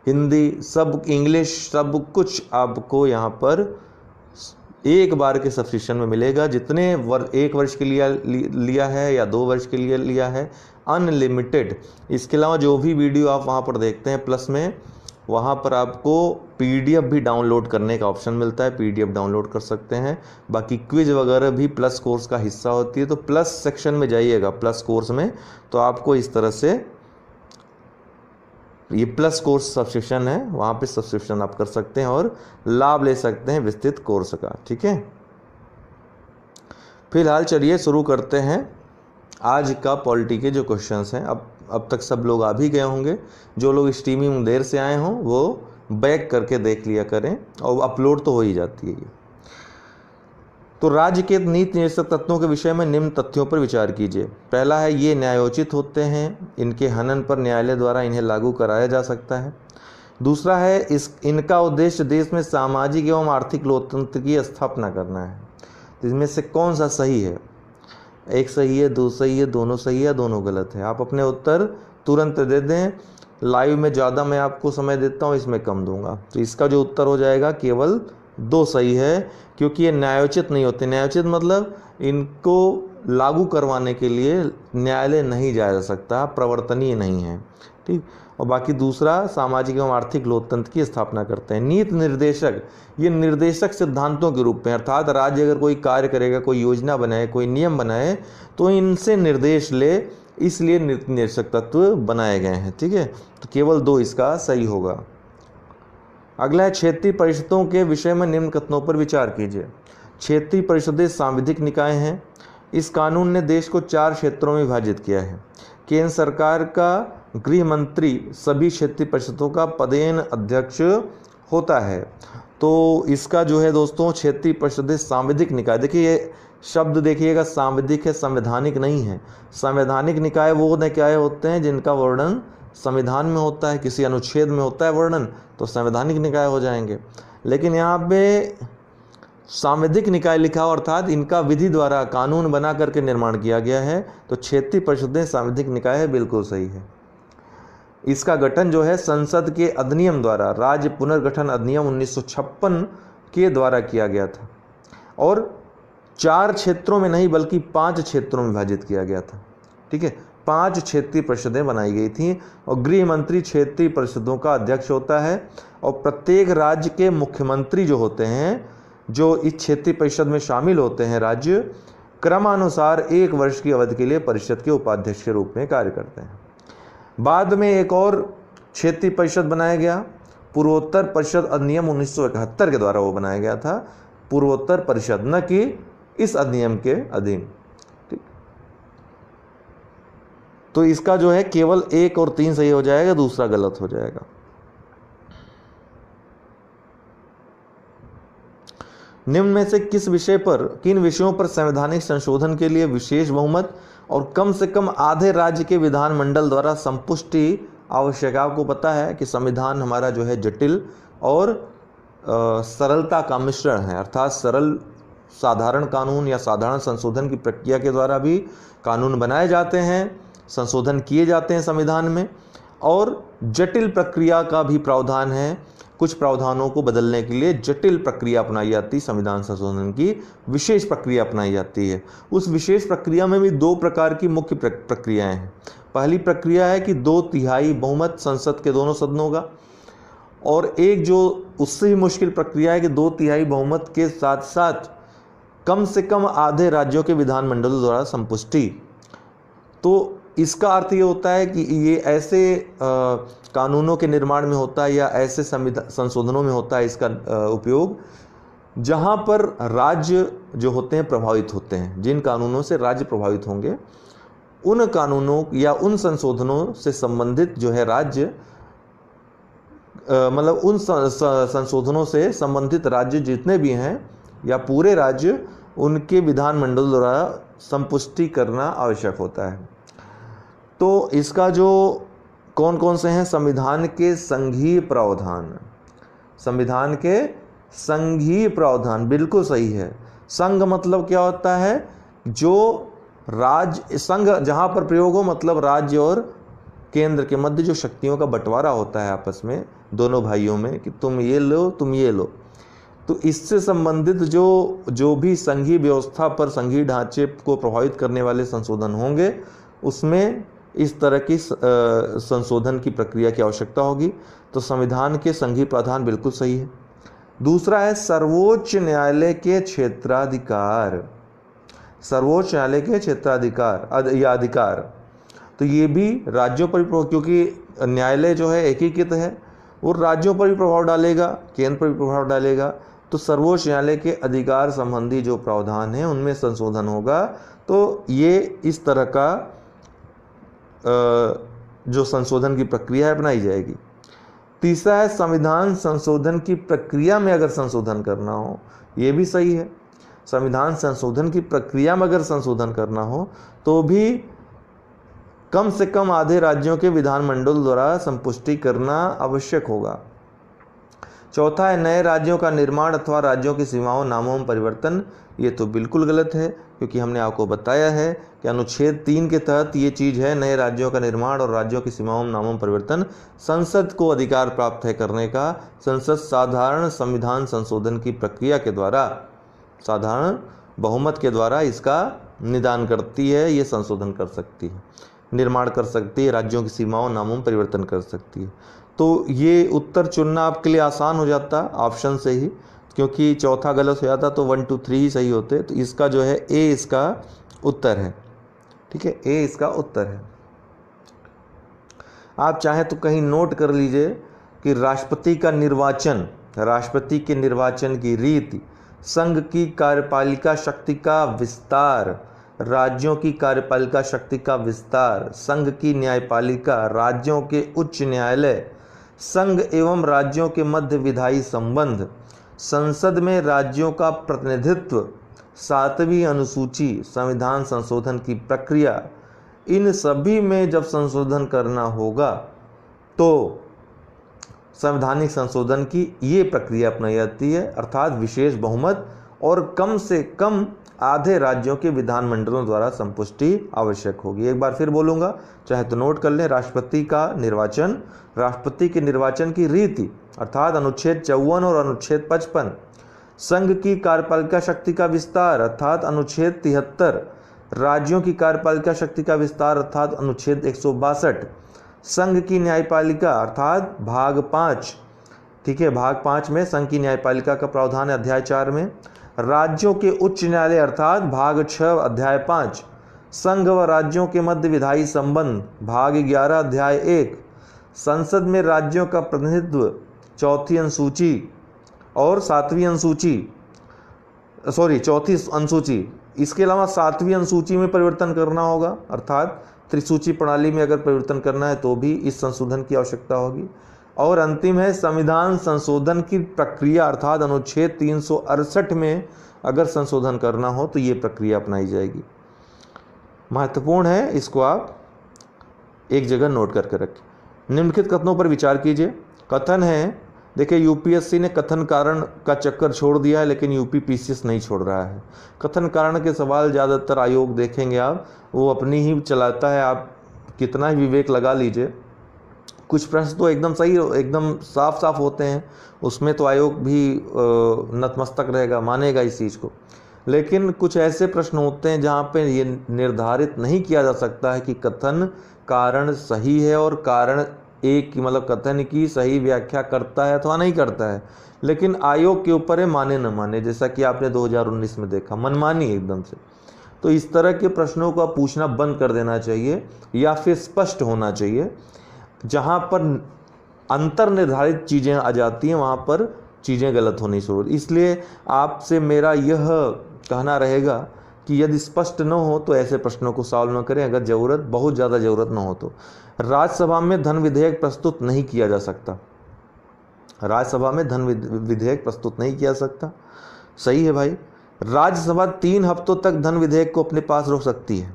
Hindi, सब इंग्लिश, सब कुछ आपको यहाँ पर एक बार के सब्सक्रिप्शन में मिलेगा। जितने 1 वर्ष के लिए लिया है या 2 वर्ष के लिए लिया है, अनलिमिटेड। इसके अलावा जो भी वीडियो आप वहाँ पर देखते हैं, प्लस में वहाँ पर आपको PDF भी डाउनलोड करने का ऑप्शन मिलता है, PDF डाउनलोड कर सकते हैं। बाकी क्विज वगैरह भी प्लस कोर्स का हिस्सा होती है, तो प्लस सेक्शन में जाइएगा प्लस कोर्स में, तो आपको इस तरह से ये प्लस कोर्स सब्सक्रिप्शन है, वहाँ पे सब्सक्रिप्शन आप कर सकते हैं और लाभ ले सकते हैं विस्तृत कोर्स का, ठीक है। फिलहाल चलिए शुरू करते हैं आज का पॉलिटी के जो क्वेश्चंस हैं। अब तक सब लोग आ भी गए होंगे, जो लोग स्ट्रीमिंग देर से आए हों वो बैक करके देख लिया करें, और अपलोड तो हो ही जाती है ये। तो राज्य के नीति निर्देशक तत्वों के विषय में निम्न तथ्यों पर विचार कीजिए। पहला है, ये न्यायोचित होते हैं, इनके हनन पर न्यायालय द्वारा इन्हें लागू कराया जा सकता है। दूसरा है, इनका उद्देश्य देश में सामाजिक एवं आर्थिक लोकतंत्र की स्थापना करना है। तो इसमें से कौन सा सही है? एक सही है, 2 सही है, दोनों सही है, दोनों गलत है। आप अपने उत्तर तुरंत दे दें। लाइव में ज़्यादा मैं आपको समय देता हूँ, इसमें कम दूंगा। तो इसका जो उत्तर हो जाएगा केवल 2 सही है, क्योंकि ये न्यायोचित नहीं होते। न्यायोचित मतलब इनको लागू करवाने के लिए न्यायालय नहीं जाया जा सकता, प्रवर्तनीय नहीं है, ठीक। और बाकी दूसरा, सामाजिक एवं आर्थिक लोकतंत्र की स्थापना करते हैं। नीति निर्देशक, ये निर्देशक सिद्धांतों के रूप में, अर्थात राज्य अगर कोई कार्य करेगा, कोई योजना बनाए, कोई नियम बनाए, तो इनसे निर्देश ले, इसलिए नीति निर्देशक तत्व बनाए गए हैं, ठीक है। तो केवल 2 इसका सही होगा। अगला है, क्षेत्रीय परिषदों के विषय में निम्न कथनों पर विचार कीजिए। क्षेत्रीय परिषदें सांविधिक निकाय हैं। इस कानून ने देश को 4 क्षेत्रों में विभाजित किया है। केंद्र सरकार का गृह मंत्री सभी क्षेत्रीय परिषदों का पदेन अध्यक्ष होता है। तो इसका जो है दोस्तों, क्षेत्रीय परिषदें सांविधिक निकाय, देखिए ये शब्द देखिएगा, सांविधिक है, संवैधानिक नहीं है। संवैधानिक निकाय वो निकाय होते हैं जिनका वर्णन संविधान में होता है, किसी अनुच्छेद में होता है वर्णन, तो संवैधानिक निकाय हो जाएंगे। लेकिन यहाँ पे सांविधिक निकाय लिखा हो, अर्थात इनका विधि द्वारा कानून बना करके निर्माण किया गया है, तो क्षेत्रीय परिषदें सांविधिक निकाय है, बिल्कुल सही है। इसका गठन जो है संसद के अधिनियम द्वारा, राज्य पुनर्गठन अधिनियम 1956 के द्वारा किया गया था। और 4 क्षेत्रों में नहीं बल्कि 5 क्षेत्रों में विभाजित किया गया था। ठीक है, 5 क्षेत्रीय परिषदें बनाई गई थी और गृह मंत्री क्षेत्रीय परिषदों का अध्यक्ष होता है और प्रत्येक राज्य के मुख्यमंत्री जो होते हैं, जो इस क्षेत्रीय परिषद में शामिल होते हैं राज्य, क्रमानुसार 1 वर्ष की अवधि के लिए परिषद के उपाध्यक्ष के रूप में कार्य करते हैं। बाद में एक और क्षेत्रीय परिषद बनाया गया, पूर्वोत्तर परिषद अधिनियम 1971 के द्वारा वो बनाया गया था, पूर्वोत्तर परिषद, न कि इस अधिनियम के अधीन। ठीक, तो इसका जो है केवल 1 और 3 सही हो जाएगा, दूसरा गलत हो जाएगा। निम्न में से किन विषयों पर संवैधानिक संशोधन के लिए विशेष बहुमत और कम से कम आधे राज्य के विधानमंडल द्वारा संपुष्टि आवश्यक? आपको पता है कि संविधान हमारा जो है जटिल और सरलता का मिश्रण है, अर्थात सरल साधारण कानून या साधारण संशोधन की प्रक्रिया के द्वारा भी कानून बनाए जाते हैं, संशोधन किए जाते हैं संविधान में, और जटिल प्रक्रिया का भी प्रावधान है। कुछ प्रावधानों को बदलने के लिए जटिल प्रक्रिया अपनाई जाती है, संविधान संशोधन की विशेष प्रक्रिया अपनाई जाती है। उस विशेष प्रक्रिया में भी 2 प्रकार की मुख्य प्रक्रियाएं हैं। पहली प्रक्रिया है कि 2/3 बहुमत संसद के दोनों सदनों का, और एक जो उससे भी मुश्किल प्रक्रिया है कि 2/3 बहुमत के साथ साथ कम से कम आधे राज्यों के विधानमंडलों द्वारा संपुष्टि। तो इसका अर्थ ये होता है कि ये ऐसे कानूनों के निर्माण में होता है या ऐसे संशोधनों में होता है इसका उपयोग जहां पर राज्य जो होते हैं प्रभावित होते हैं। जिन कानूनों से राज्य प्रभावित होंगे उन कानूनों या उन संशोधनों से संबंधित जो है राज्य, मतलब उन संशोधनों से संबंधित राज्य जितने भी हैं या पूरे राज्य, उनके विधानमंडल द्वारा संपुष्टि करना आवश्यक होता है। तो इसका जो कौन कौन से हैं? संविधान के संघीय प्रावधान, संविधान के संघीय प्रावधान बिल्कुल सही है। संघ मतलब क्या होता है? जो राज्य, संघ जहां पर प्रयोग हो मतलब राज्य और केंद्र के मध्य जो शक्तियों का बंटवारा होता है आपस में दोनों भाइयों में कि तुम ये लो तुम ये लो, तो इससे संबंधित जो भी संघीय व्यवस्था पर, संघीय ढांचे को प्रभावित करने वाले संशोधन होंगे उसमें इस तरह की संशोधन की प्रक्रिया की आवश्यकता होगी। तो संविधान के संघीय प्रावधान बिल्कुल सही है। दूसरा है सर्वोच्च न्यायालय के क्षेत्राधिकार, सर्वोच्च न्यायालय के क्षेत्राधिकार या अधिकार। तो ये भी राज्यों पर भी, क्योंकि न्यायालय जो है एकीकृत है, वो राज्यों पर भी प्रभाव डालेगा, केंद्र पर भी प्रभाव डालेगा। तो सर्वोच्च न्यायालय के अधिकार संबंधी जो प्रावधान है उनमें संशोधन होगा। तो ये इस तरह का जो संशोधन की प्रक्रिया है अपनाई जाएगी। तीसरा है संविधान संशोधन की प्रक्रिया में अगर संशोधन करना हो, ये भी सही है। संविधान संशोधन की प्रक्रिया में अगर संशोधन करना हो तो भी कम से कम आधे राज्यों के विधानमंडल द्वारा संपुष्टि करना आवश्यक होगा। चौथा है नए राज्यों का निर्माण अथवा राज्यों की सीमाओं नामों में परिवर्तन। ये तो बिल्कुल गलत है, क्योंकि हमने आपको बताया है कि अनुच्छेद 3 के तहत ये चीज़ है, नए राज्यों का निर्माण और राज्यों की सीमाओं में नामों में परिवर्तन संसद को अधिकार प्राप्त है करने का। संसद साधारण संविधान संशोधन की प्रक्रिया के द्वारा, साधारण बहुमत के द्वारा इसका निदान करती है, ये संशोधन कर सकती है, निर्माण कर सकती है, राज्यों की सीमाओं नामों में परिवर्तन कर सकती है। तो ये उत्तर चुनना आपके लिए आसान हो जाता ऑप्शन से ही, क्योंकि चौथा गलत हो जाता तो 1 2 3 ही सही होते। तो इसका जो है ए इसका उत्तर है। ठीक है, ए इसका उत्तर है। आप चाहें तो कहीं नोट कर लीजिए कि राष्ट्रपति का निर्वाचन, राष्ट्रपति के निर्वाचन की रीति, संघ की कार्यपालिका शक्ति का विस्तार, राज्यों की कार्यपालिका शक्ति का विस्तार, संघ की न्यायपालिका, राज्यों के उच्च न्यायालय, संघ एवं राज्यों के मध्य विधायी संबंध, संसद में राज्यों का प्रतिनिधित्व, 7वीं अनुसूची, संविधान संशोधन की प्रक्रिया, इन सभी में जब संशोधन करना होगा तो संवैधानिक संशोधन की ये प्रक्रिया अपनाई जाती है, अर्थात विशेष बहुमत और कम से कम आधे राज्यों के विधानमंडलों द्वारा संपुष्टि आवश्यक होगी। एक बार फिर बोलूँगा, चाहे तो नोट कर लें। राष्ट्रपति का निर्वाचन, राष्ट्रपति के निर्वाचन की रीति अर्थात अनुच्छेद 54 और अनुच्छेद 55, संघ की कार्यपालिका शक्ति का विस्तार अर्थात अनुच्छेद 73, राज्यों की कार्यपालिका शक्ति का विस्तार अर्थात अनुच्छेद 162, संघ की न्यायपालिका अर्थात भाग 5, ठीक है, भाग 5 में संघ की न्यायपालिका का प्रावधान है अध्याय 4 में, राज्यों के उच्च न्यायालय अर्थात भाग 6 अध्याय 5, संघ व राज्यों के मध्य विधायी संबंध भाग 11 अध्याय 1, संसद में राज्यों का प्रतिनिधित्व चौथी अनुसूची और चौथी अनुसूची, इसके अलावा 7वीं अनुसूची में परिवर्तन करना होगा अर्थात त्रिसूची प्रणाली में अगर परिवर्तन करना है तो भी इस संशोधन की आवश्यकता होगी। और अंतिम है संविधान संशोधन की प्रक्रिया अर्थात अनुच्छेद 368 में अगर संशोधन करना हो तो ये प्रक्रिया अपनाई जाएगी। महत्वपूर्ण है, इसको आप एक जगह नोट करके रखें। निम्नलिखित कथनों पर विचार कीजिए। कथन है, देखिए यूपीएससी ने कथन कारण का चक्कर छोड़ दिया है लेकिन यूपी पीसीएस नहीं छोड़ रहा है। कथन कारण के सवाल ज़्यादातर आयोग देखेंगे आप, वो अपनी ही चलाता है, आप कितना ही विवेक लगा लीजिए। कुछ प्रश्न तो एकदम सही, एकदम साफ साफ होते हैं, उसमें तो आयोग भी नतमस्तक रहेगा, मानेगा इस चीज़ को। लेकिन कुछ ऐसे प्रश्न होते हैं जहाँ पे ये निर्धारित नहीं किया जा सकता है कि कथन कारण सही है और कारण एक की मतलब कथन की सही व्याख्या करता है अथवा नहीं करता है, लेकिन आयोग के ऊपर है माने न माने, जैसा कि आपने 2019 में देखा, मनमानी एकदम से। तो इस तरह के प्रश्नों को आप पूछना बंद कर देना चाहिए या फिर स्पष्ट होना चाहिए। जहाँ पर अंतर निर्धारित चीज़ें आ जाती हैं वहाँ पर चीज़ें गलत होनी शुरू। इसलिए आपसे मेरा यह कहना रहेगा कि यदि स्पष्ट न हो तो ऐसे प्रश्नों को सॉल्व न करें, अगर ज़रूरत बहुत ज़्यादा ज़रूरत न हो तो। राज्यसभा में धन विधेयक प्रस्तुत नहीं किया जा सकता, राज्यसभा में धन विधेयक प्रस्तुत नहीं किया सकता, सही है भाई। राज्यसभा 3 हफ्तों तक धन विधेयक को अपने पास रोक सकती है।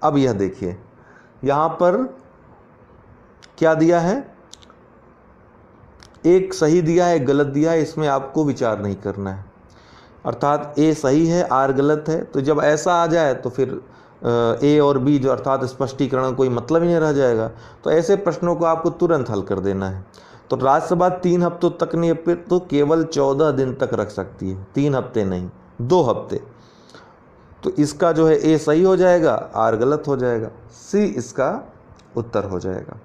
अब यह देखिए यहाँ पर क्या दिया है, एक सही दिया है एक गलत दिया है, इसमें आपको विचार नहीं करना है। अर्थात ए सही है आर गलत है, तो जब ऐसा आ जाए तो फिर ए और बी जो अर्थात स्पष्टीकरण कोई मतलब ही नहीं रह जाएगा। तो ऐसे प्रश्नों को आपको तुरंत हल कर देना है। तो राज्यसभा 3 हफ्तों तक नहीं, फिर तो केवल 14 दिन तक रख सकती है, 3 हफ्ते नहीं 2 हफ्ते। तो इसका जो है ए सही हो जाएगा, आर गलत हो जाएगा, सी इसका उत्तर हो जाएगा।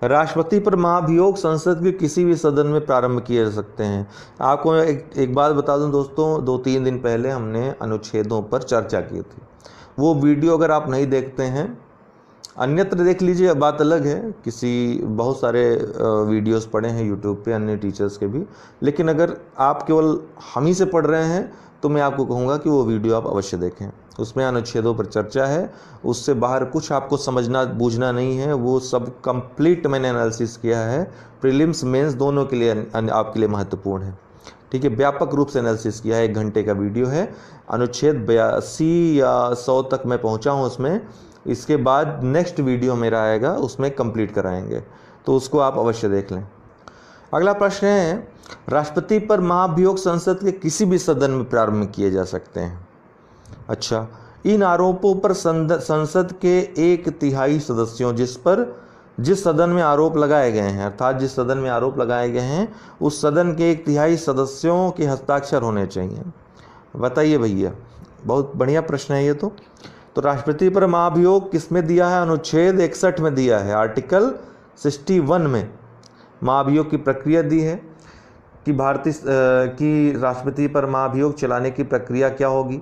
राष्ट्रपति पर महाभियोग संसद के किसी भी सदन में प्रारंभ किए जा सकते हैं। आपको एक बात बता दूं दोस्तों, 2-3 दिन पहले हमने अनुच्छेदों पर चर्चा की थी। वो वीडियो अगर आप नहीं देखते हैं, अन्यत्र देख लीजिए, बात अलग है। बहुत सारे वीडियोस पड़े हैं यूट्यूब पे अन्य टीचर्स के भी, लेकिन अगर आप केवल हम ही से पढ़ रहे हैं तो मैं आपको कहूँगा कि वो वीडियो आप अवश्य देखें। उसमें अनुच्छेदों पर चर्चा है, उससे बाहर कुछ आपको समझना बूझना नहीं है। वो सब कंप्लीट मैंने एनालिसिस किया है, प्रीलिम्स मेंस दोनों के लिए आपके लिए महत्वपूर्ण है, ठीक है। व्यापक रूप से एनालिसिस किया है, 1 घंटे का वीडियो है। अनुच्छेद 82 या 100 तक मैं पहुंचा हूं उसमें। इसके बाद नेक्स्ट वीडियो मेरा आएगा, उसमें कंप्लीट कराएंगे, तो उसको आप अवश्य देख लें। अगला प्रश्न है, राष्ट्रपति पर महाभियोग संसद के किसी भी सदन में प्रारंभ किए जा सकते हैं। अच्छा, इन आरोपों पर संसद के 1/3 सदस्यों जिस सदन में आरोप लगाए गए हैं, अर्थात जिस सदन में आरोप लगाए गए हैं उस सदन के 1/3 सदस्यों के हस्ताक्षर होने चाहिए। बताइए भैया, बहुत बढ़िया प्रश्न है ये। तो राष्ट्रपति पर महाभियोग किसमें दिया है? अनुच्छेद 61 में दिया है, आर्टिकल 61 में महाभियोग की प्रक्रिया दी है कि राष्ट्रपति पर महाभियोग चलाने की प्रक्रिया क्या होगी।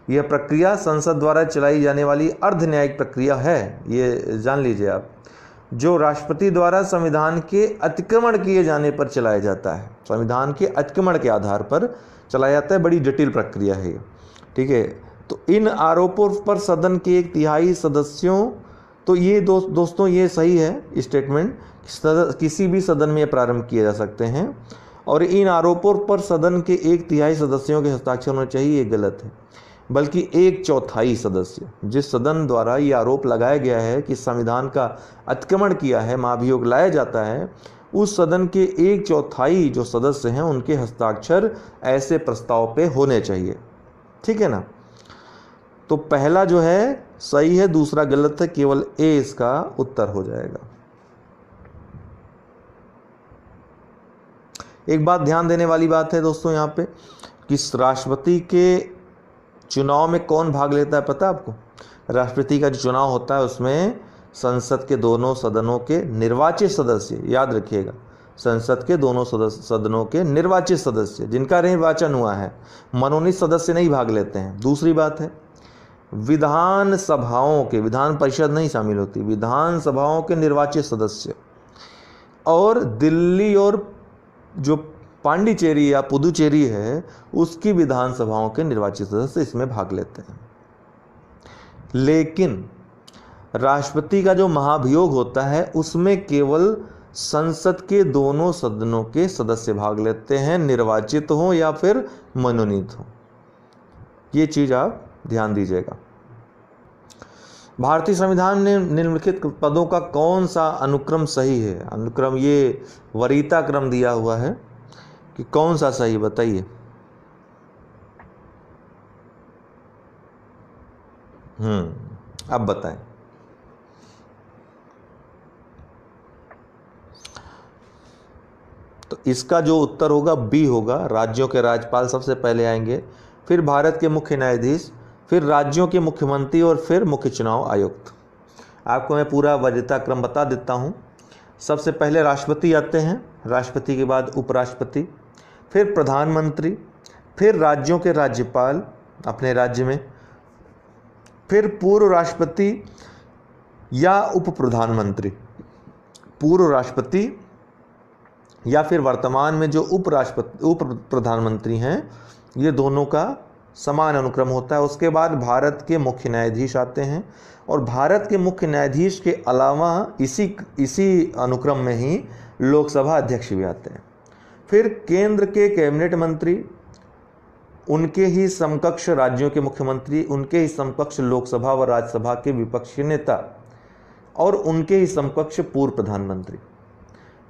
यह प्रक्रिया संसद द्वारा चलाई जाने वाली अर्ध न्यायिक प्रक्रिया है, ये जान लीजिए आप, जो राष्ट्रपति द्वारा संविधान के अतिक्रमण किए जाने पर चलाया जाता है। संविधान के अतिक्रमण के आधार पर चलाया जाता है, बड़ी जटिल प्रक्रिया है ये, ठीक है। तो इन आरोपों पर सदन के 1/3 सदस्यों, तो ये दोस्तों ये सही है स्टेटमेंट, किसी भी सदन में प्रारंभ किए जा सकते हैं। और इन आरोपों पर सदन के 1/3 सदस्यों के हस्ताक्षर होने चाहिए, ये गलत है। बल्कि 1/4 सदस्य, जिस सदन द्वारा ये आरोप लगाया गया है कि संविधान का अतिक्रमण किया है, महाभियोग लाया जाता है, उस सदन के 1/4 जो सदस्य हैं उनके हस्ताक्षर ऐसे प्रस्ताव पे होने चाहिए, ठीक है ना। तो पहला जो है सही है, दूसरा गलत है, केवल ए इसका उत्तर हो जाएगा। एक बात ध्यान देने वाली बात है दोस्तों यहाँ पे कि राष्ट्रपति के चुनाव में कौन भाग लेता है पता है आपको? राष्ट्रपति का जो चुनाव होता है उसमें संसद के दोनों सदनों के निर्वाचित सदस्य, याद रखिएगा, संसद के दोनों सदनों के निर्वाचित सदस्य जिनका निर्वाचन हुआ है, मनोनीत सदस्य नहीं भाग लेते हैं। दूसरी बात है विधान सभाओं के, विधान परिषद नहीं शामिल होती, विधान सभाओं के निर्वाचित सदस्य और दिल्ली और जो पांडिचेरी या पुदुचेरी है उसकी विधानसभाओं के निर्वाचित सदस्य इसमें भाग लेते हैं। लेकिन राष्ट्रपति का जो महाभियोग होता है उसमें केवल संसद के दोनों सदनों के सदस्य भाग लेते हैं, निर्वाचित हो या फिर मनोनीत हो। ये चीज आप ध्यान दीजिएगा। भारतीय संविधान में निम्नलिखित पदों का कौन सा अनुक्रम सही है? अनुक्रम ये वरीयता क्रम दिया हुआ है कि कौन सा सही, बताइए। अब बताएं। तो इसका जो उत्तर होगा बी होगा। राज्यों के राज्यपाल सबसे पहले आएंगे, फिर भारत के मुख्य न्यायाधीश, फिर राज्यों के मुख्यमंत्री और फिर मुख्य चुनाव आयुक्त। आपको मैं पूरा वरीयता क्रम बता देता हूं। सबसे पहले राष्ट्रपति आते हैं, राष्ट्रपति के बाद उपराष्ट्रपति, फिर प्रधानमंत्री, फिर राज्यों के राज्यपाल अपने राज्य में, फिर पूर्व राष्ट्रपति या उप प्रधानमंत्री, पूर्व राष्ट्रपति या फिर वर्तमान में जो उप प्रधानमंत्री हैं, ये दोनों का समान अनुक्रम होता है। उसके बाद भारत के मुख्य न्यायाधीश आते हैं और भारत के मुख्य न्यायाधीश के अलावा इसी अनुक्रम में ही लोकसभा अध्यक्ष भी आते हैं। फिर केंद्र के कैबिनेट मंत्री, उनके ही समकक्ष राज्यों के मुख्यमंत्री, उनके ही समकक्ष लोकसभा व राज्यसभा के विपक्षी नेता और उनके ही समकक्ष पूर्व प्रधानमंत्री।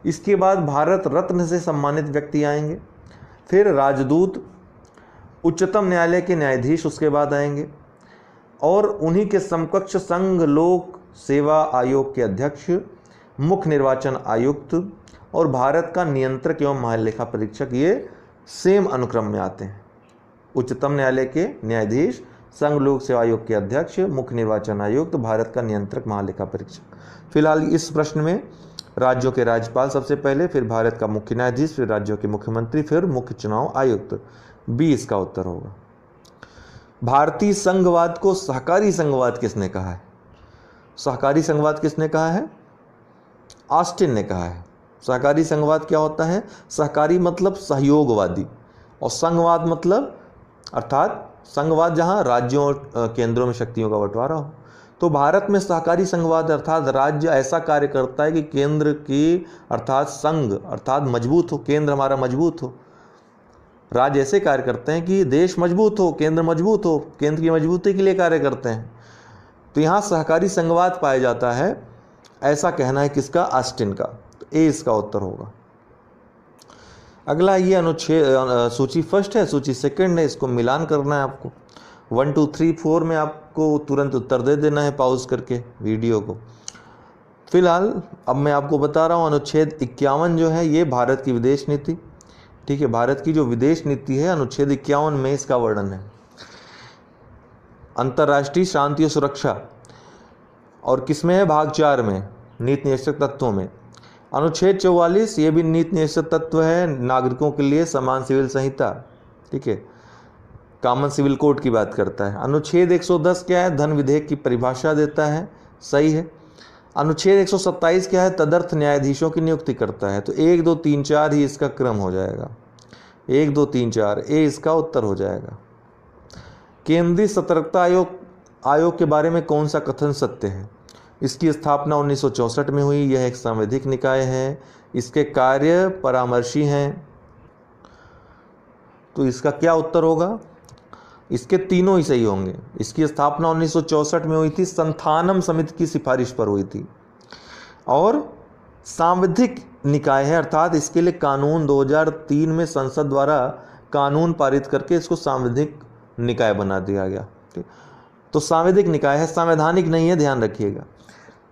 इसके बाद भारत रत्न से सम्मानित व्यक्ति आएंगे, फिर राजदूत, उच्चतम न्यायालय के न्यायाधीश उसके बाद आएंगे और उन्हीं के समकक्ष संघ लोक सेवा आयोग के अध्यक्ष, मुख्य निर्वाचन आयुक्त और भारत का नियंत्रक एवं महालेखा परीक्षक, ये सेम अनुक्रम में आते हैं। उच्चतम न्यायालय के न्यायाधीश, संघ लोक सेवा आयोग के अध्यक्ष, मुख्य निर्वाचन आयुक्त, भारत का नियंत्रक महालेखा परीक्षक। फिलहाल इस प्रश्न में राज्यों के राज्यपाल सबसे पहले, फिर भारत का मुख्य न्यायाधीश, फिर राज्यों के मुख्यमंत्री, फिर मुख्य चुनाव आयुक्त। बी इसका उत्तर होगा। भारतीय संघवाद को सहकारी संघवाद किसने कहा है? सहकारी संघवाद किसने कहा है? ऑस्टिन ने कहा है। सहकारी संघवाद क्या होता है? सहकारी मतलब सहयोगवादी और संघवाद मतलब अर्थात संघवाद जहां राज्यों और केंद्रों में शक्तियों का बंटवारा हो। तो भारत में सहकारी संघवाद अर्थात राज्य ऐसा कार्य करता है कि केंद्र की अर्थात संघ अर्थात मजबूत हो, केंद्र हमारा मजबूत हो। राज्य ऐसे कार्य करते हैं कि देश मजबूत हो, केंद्र मजबूत हो, केंद्र की मजबूती के लिए कार्य करते हैं। तो यहाँ सहकारी संघवाद पाया जाता है, ऐसा कहना है किसका? ऑस्टिन का। तो ए इसका उत्तर होगा। अगला ये अनुच्छेद, सूची फर्स्ट है, सूची सेकंड है, इसको मिलान करना है आपको। 1 2 3 4 में आपको तुरंत उत्तर दे देना है पॉज करके वीडियो को। फिलहाल अब मैं आपको बता रहा हूँ अनुच्छेद 51 जो है ये भारत की विदेश नीति, ठीक है, भारत की जो विदेश नीति है अनुच्छेद 51 में इसका वर्णन है। अंतर्राष्ट्रीय शांति और सुरक्षा और किसमें है? भाग 4 में, नीति निश्चित तत्वों में। अनुच्छेद 44 ये भी नीति निश्चित तत्व है, नागरिकों के लिए समान सिविल संहिता, ठीक है, कॉमन सिविल कोड की बात करता है। अनुच्छेद 110 क्या है? धन विधेयक की परिभाषा देता है, सही है। अनुच्छेद 127 क्या है? तदर्थ न्यायाधीशों की नियुक्ति करता है। तो 1 2 3 4 ही इसका क्रम हो जाएगा, 1 2 3 4, ए इसका उत्तर हो जाएगा। केंद्रीय सतर्कता आयोग के बारे में कौन सा कथन सत्य है? इसकी स्थापना 1964 में हुई, यह एक संवैधानिक निकाय है, इसके कार्य परामर्शी हैं। तो इसका क्या उत्तर होगा? इसके तीनों ही सही होंगे। इसकी स्थापना 1964 में हुई थी, संथानम समिति की सिफारिश पर हुई थी और सांविधिक निकाय है, अर्थात इसके लिए कानून 2003 में संसद द्वारा कानून पारित करके इसको सांविधिक निकाय बना दिया गया। तो सांविधिक निकाय है, संवैधानिक नहीं है, ध्यान रखिएगा।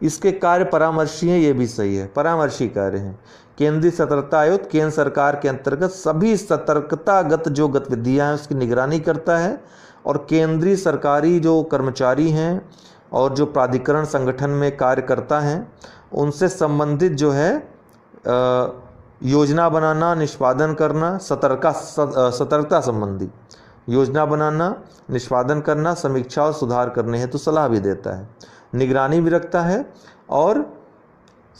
इसके कार्य परामर्शी हैं, ये भी सही है, परामर्शी कार्य हैं। केंद्रीय सतर्कता आयोग केंद्र सरकार के अंतर्गत सभी सतर्कतागत जो गतिविधियां हैं उसकी निगरानी करता है, और केंद्रीय सरकारी जो कर्मचारी हैं और जो प्राधिकरण संगठन में कार्य करता है उनसे संबंधित जो है योजना बनाना, निष्पादन करना, सतर्कता संबंधी योजना बनाना, निष्पादन करना, समीक्षा और सुधार करने हेतु सलाह भी देता है, निगरानी भी रखता है, और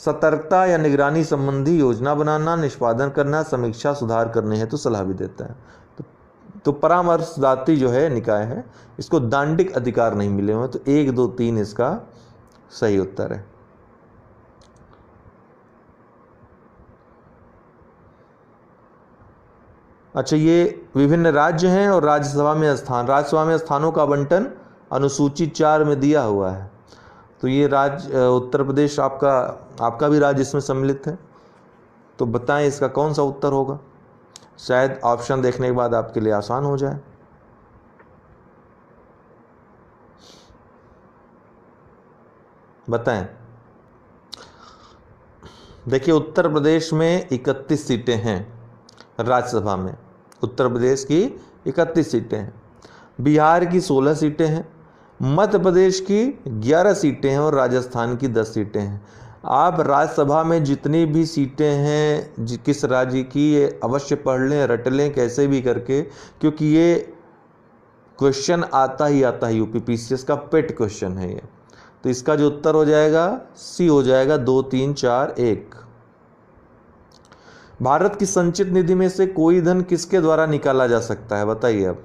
सतर्कता या निगरानी संबंधी योजना बनाना, निष्पादन करना, समीक्षा सुधार करने हेतु सलाह भी देता है। तो परामर्शदात्री जो है निकाय है, इसको दांडिक अधिकार नहीं मिले हुए, तो 1, 2, 3 इसका सही उत्तर है। अच्छा, ये विभिन्न राज्य हैं और राज्यसभा में स्थान, राज्यसभा में स्थानों का आवंटन अनुसूची 4 में दिया हुआ है। तो ये राज्य उत्तर प्रदेश आपका भी राज्य इसमें सम्मिलित है। तो बताएं इसका कौन सा उत्तर होगा? शायद ऑप्शन देखने के बाद आपके लिए आसान हो जाए। बताएं। देखिए, उत्तर प्रदेश में 31 सीटें हैं राज्यसभा में। उत्तर प्रदेश की 31 सीटें हैं, बिहार की 16 सीटें हैं, मध्य प्रदेश की 11 सीटें हैं और राजस्थान की 10 सीटें हैं। आप राज्यसभा में जितनी भी सीटें हैं किस राज्य की, ये अवश्य पढ़ लें, रट लें कैसे भी करके, क्योंकि ये क्वेश्चन आता ही यूपीपीसीएस का पेट क्वेश्चन है ये। तो इसका जो उत्तर हो जाएगा सी हो जाएगा, 2, 3, 4, 1। भारत की संचित निधि में से कोई धन किसके द्वारा निकाला जा सकता है? बताइए। अब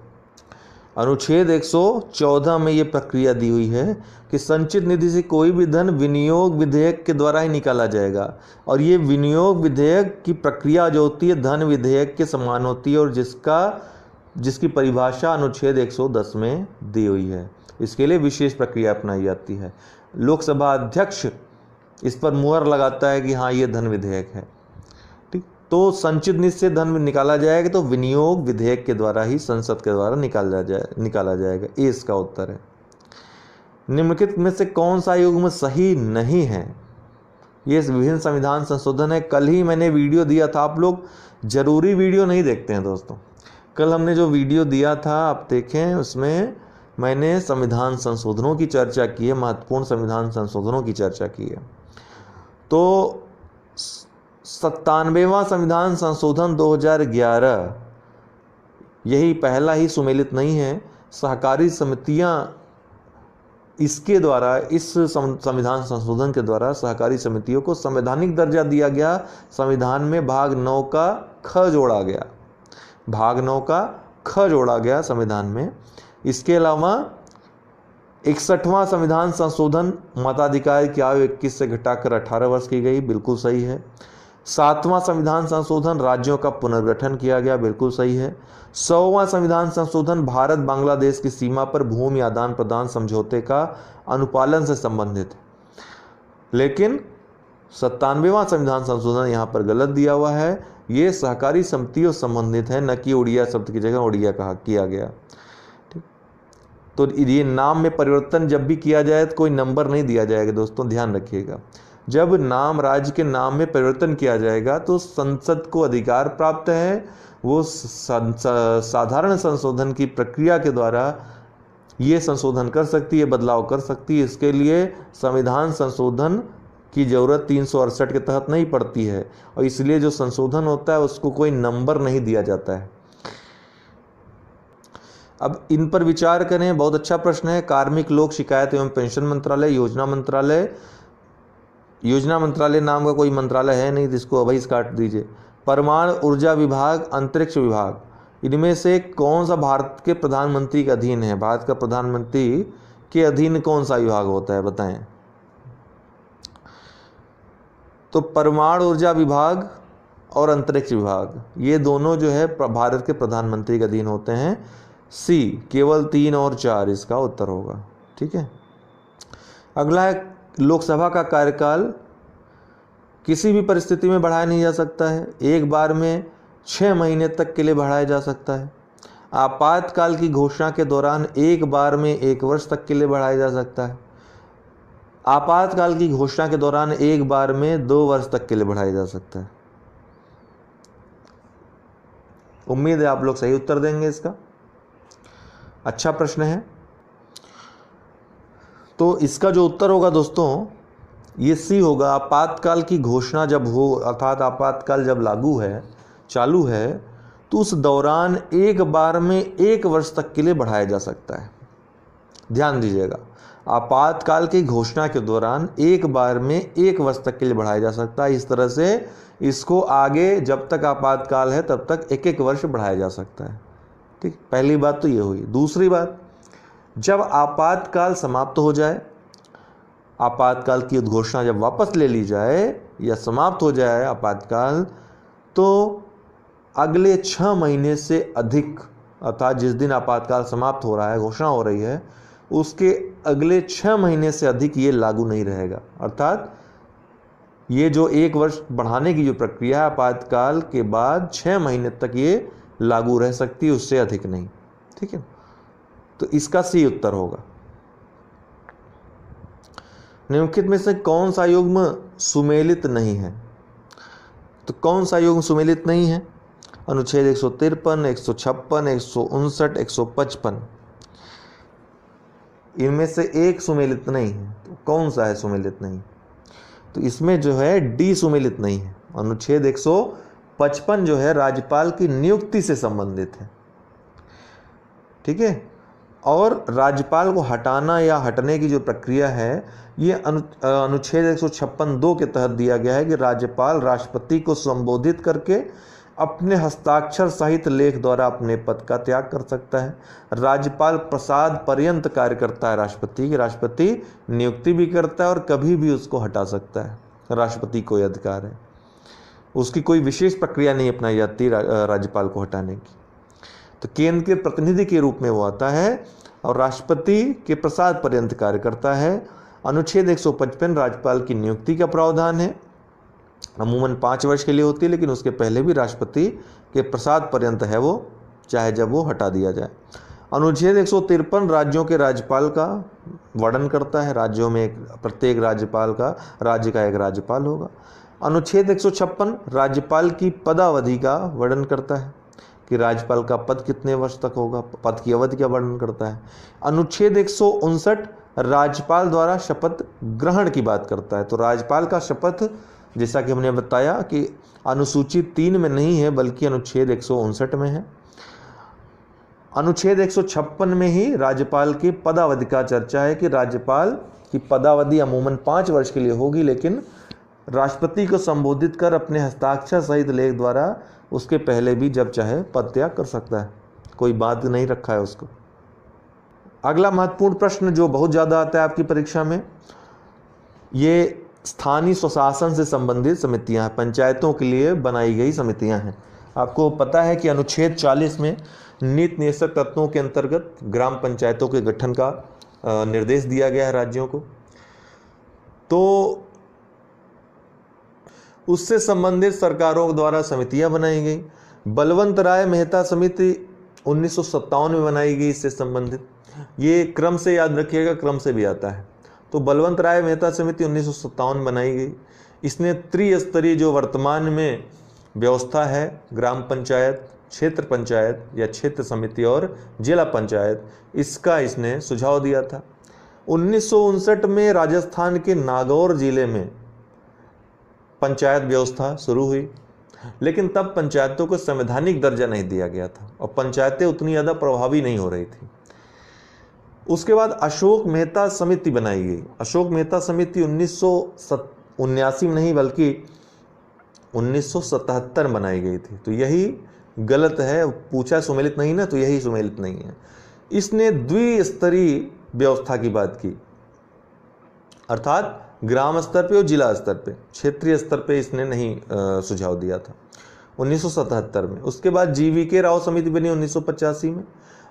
अनुच्छेद 114 में ये प्रक्रिया दी हुई है कि संचित निधि से कोई भी धन विनियोग विधेयक के द्वारा ही निकाला जाएगा, और ये विनियोग विधेयक की प्रक्रिया जो होती है धन विधेयक के समान होती है, और जिसकी परिभाषा अनुच्छेद 110 में दी हुई है। इसके लिए विशेष प्रक्रिया अपनाई जाती है। लोकसभा अध्यक्ष इस पर मुहर लगाता है कि हाँ ये धन विधेयक है। ठीक, तो संचित निधि से धन निकाला जाएगा तो विनियोग विधेयक के द्वारा ही संसद के द्वारा निकाला जाएगा। ये इसका उत्तर है। निम्नलिखित में से कौन सा युग्म सही नहीं है? ये विभिन्न संविधान संशोधन है। कल ही मैंने वीडियो दिया था, आप लोग जरूरी वीडियो नहीं देखते हैं दोस्तों। कल हमने जो वीडियो दिया था आप देखें, उसमें मैंने संविधान संशोधनों की चर्चा की है, महत्वपूर्ण संविधान संशोधनों की चर्चा की है। तो 97वां संविधान संशोधन 2011 यही पहला ही सुमेलित नहीं है। सहकारी समितियां इसके द्वारा, इस संविधान संशोधन के द्वारा सहकारी समितियों को संवैधानिक दर्जा दिया गया। संविधान में भाग 9 का ख जोड़ा गया, भाग 9 का ख जोड़ा गया संविधान में। इसके अलावा 61वां संविधान संशोधन मताधिकार की आयु 21 से घटाकर 18 वर्ष की गई, बिल्कुल सही है। 7वां संविधान संशोधन राज्यों का पुनर्गठन किया गया, बिल्कुल सही है। 100वां संविधान संशोधन भारत बांग्लादेश की सीमा पर भूमि आदान प्रदान समझौते का अनुपालन से संबंधित है। लेकिन 97वां संविधान संशोधन यहाँ पर गलत दिया हुआ है, ये सहकारी समितियों संबंधित है, न कि उड़िया शब्द की जगह उड़िया कहा किया गया। ठीक, तो ये नाम में परिवर्तन जब भी किया जाए तो कोई नंबर नहीं दिया जाएगा दोस्तों, ध्यान रखिएगा। जब नाम राज्य के नाम में परिवर्तन किया जाएगा तो संसद को अधिकार प्राप्त है, वो साधारण संशोधन की प्रक्रिया के द्वारा ये संशोधन कर सकती है, बदलाव कर सकती है। इसके लिए संविधान संशोधन की ज़रूरत 368 के तहत नहीं पड़ती है, और इसलिए जो संशोधन होता है उसको कोई नंबर नहीं दिया जाता है। अब इन पर विचार करें, बहुत अच्छा प्रश्न है। कार्मिक लोक शिकायत एवं पेंशन मंत्रालय, योजना मंत्रालय नाम का कोई मंत्रालय है नहीं, जिसको अभी काट दीजिए। परमाणु ऊर्जा विभाग, अंतरिक्ष विभाग, इनमें से कौन सा भारत के प्रधानमंत्री के अधीन है? भारत का प्रधानमंत्री के अधीन कौन सा विभाग होता है, बताएं। तो परमाणु ऊर्जा विभाग और अंतरिक्ष विभाग, ये दोनों जो है भारत के प्रधानमंत्री के अधीन होते हैं। सी, केवल 3 और 4 इसका उत्तर होगा। ठीक है। अगला है, लोकसभा का कार्यकाल किसी भी परिस्थिति में बढ़ाया नहीं जा सकता है। एक बार में 6 महीने तक के लिए बढ़ाया जा सकता है। आपातकाल की घोषणा के दौरान एक बार में 1 वर्ष तक के लिए बढ़ाया जा सकता है। आपातकाल की घोषणा के दौरान एक बार में 2 वर्ष तक के लिए बढ़ाया जा सकता है। उम्मीद है आप लोग सही उत्तर देंगे इसका। अच्छा प्रश्न है। तो इसका जो उत्तर होगा दोस्तों ये सी होगा। आपातकाल की घोषणा जब हो, अर्थात आपातकाल जब लागू है, चालू है, तो उस दौरान एक बार में 1 वर्ष तक के लिए बढ़ाया जा सकता है। ध्यान दीजिएगा, आपातकाल की घोषणा के दौरान एक बार में 1 वर्ष तक के लिए बढ़ाया जा सकता है। इस तरह से इसको आगे जब तक आपातकाल है तब तक 1-1 वर्ष बढ़ाया जा सकता है। ठीक, पहली बात तो ये हुई। दूसरी बात, जब आपातकाल समाप्त हो जाए, आपातकाल की घोषणा जब वापस ले ली जाए या समाप्त हो जाए आपातकाल, तो अगले 6 महीने से अधिक, अर्थात जिस दिन आपातकाल समाप्त हो रहा है, घोषणा हो रही है, उसके अगले 6 महीने से अधिक ये लागू नहीं रहेगा। अर्थात ये जो 1 वर्ष बढ़ाने की जो प्रक्रिया है, आपातकाल के बाद 6 महीने तक ये लागू रह सकती है, उससे अधिक नहीं। ठीक है, तो इसका सी उत्तर होगा। निम्नलिखित में से कौन सा युग्म सुमेलित नहीं है? तो कौन सा युग्म सुमेलित नहीं है? अनुच्छेद 153, 156, 159, 155, इनमें से एक सुमेलित नहीं है। तो कौन सा है सुमेलित नहीं? तो इसमें जो है डी सुमेलित नहीं है। अनुच्छेद 155 जो है राज्यपाल की नियुक्ति से संबंधित है। ठीक है, और राज्यपाल को हटाना या हटने की जो प्रक्रिया है, ये अनुच्छेद 156(2) के तहत दिया गया है कि राज्यपाल राष्ट्रपति को संबोधित करके अपने हस्ताक्षर सहित लेख द्वारा अपने पद का त्याग कर सकता है। राज्यपाल प्रसाद पर्यंत कार्य करता है राष्ट्रपति की। राष्ट्रपति नियुक्ति भी करता है और कभी भी उसको हटा सकता है। राष्ट्रपति को यह अधिकार है, उसकी कोई विशेष प्रक्रिया नहीं अपनाई जाती राज्यपाल को हटाने की। तो केंद्र के प्रतिनिधि के रूप में वो आता है और राष्ट्रपति के प्रसाद पर्यंत कार्य करता है। अनुच्छेद 155 राज्यपाल की नियुक्ति का प्रावधान है। अमूमन 5 वर्ष के लिए होती है, लेकिन उसके पहले भी राष्ट्रपति के प्रसाद पर्यंत है वो, चाहे जब वो हटा दिया जाए। अनुच्छेद 153 राज्यों के राज्यपाल का वर्णन करता है। राज्यों में प्रत्येक राज्य का एक राज्यपाल होगा। अनुच्छेद 156 राज्यपाल की पदावधि का वर्णन करता है कि राज्यपाल का पद कितने वर्ष तक होगा, पद की अवधि का वर्णन करता है। अनुच्छेद 159 राज्यपाल द्वारा शपथ ग्रहण की बात करता है। तो राज्यपाल का शपथ, जैसा कि हमने बताया कि अनुसूची 3 में नहीं है बल्कि अनुच्छेद 159 में है। अनुच्छेद 156 में ही राज्यपाल की पदावधि का चर्चा है कि राज्यपाल की पदावधि अमूमन 5 वर्ष के लिए होगी, लेकिन राष्ट्रपति को संबोधित कर अपने हस्ताक्षर सहित लेख द्वारा उसके पहले भी जब चाहे पद त्याग कर सकता है, कोई बात नहीं रखा है उसको। अगला महत्वपूर्ण प्रश्न जो बहुत ज़्यादा आता है आपकी परीक्षा में, ये स्थानीय स्वशासन से संबंधित समितियां हैं, पंचायतों के लिए बनाई गई समितियां हैं। आपको पता है कि अनुच्छेद 40 में नीति निदेशक तत्वों के अंतर्गत ग्राम पंचायतों के गठन का निर्देश दिया गया है राज्यों को। तो उससे संबंधित सरकारों द्वारा समितियां बनाई गई। बलवंत राय मेहता समिति 1957 में बनाई गई इससे संबंधित। ये क्रम से याद रखिएगा, क्रम से भी आता है। तो बलवंत राय मेहता समिति 1957 बनाई गई। इसने त्रिस्तरीय जो वर्तमान में व्यवस्था है, ग्राम पंचायत, क्षेत्र पंचायत या क्षेत्र समिति और जिला पंचायत, इसका इसने सुझाव दिया था। 1959 में राजस्थान के नागौर जिले में पंचायत व्यवस्था शुरू हुई, लेकिन तब पंचायतों को संवैधानिक दर्जा नहीं दिया गया था और पंचायतें उतनी ज़्यादा प्रभावी नहीं हो रही थी। उसके बाद अशोक मेहता समिति बनाई गई। अशोक मेहता समिति 1979 में नहीं बल्कि 1977 में बनाई गई थी। तो यही गलत है, पूछा सुमेलित नहीं ना, तो यही सुमेलित नहीं है। इसने द्विस्तरीय व्यवस्था की बात की, अर्थात ग्राम स्तर पे और जिला स्तर पे, क्षेत्रीय स्तर पे इसने नहीं सुझाव दिया था 1977 में। उसके बाद GVK राव समिति बनी 1985 में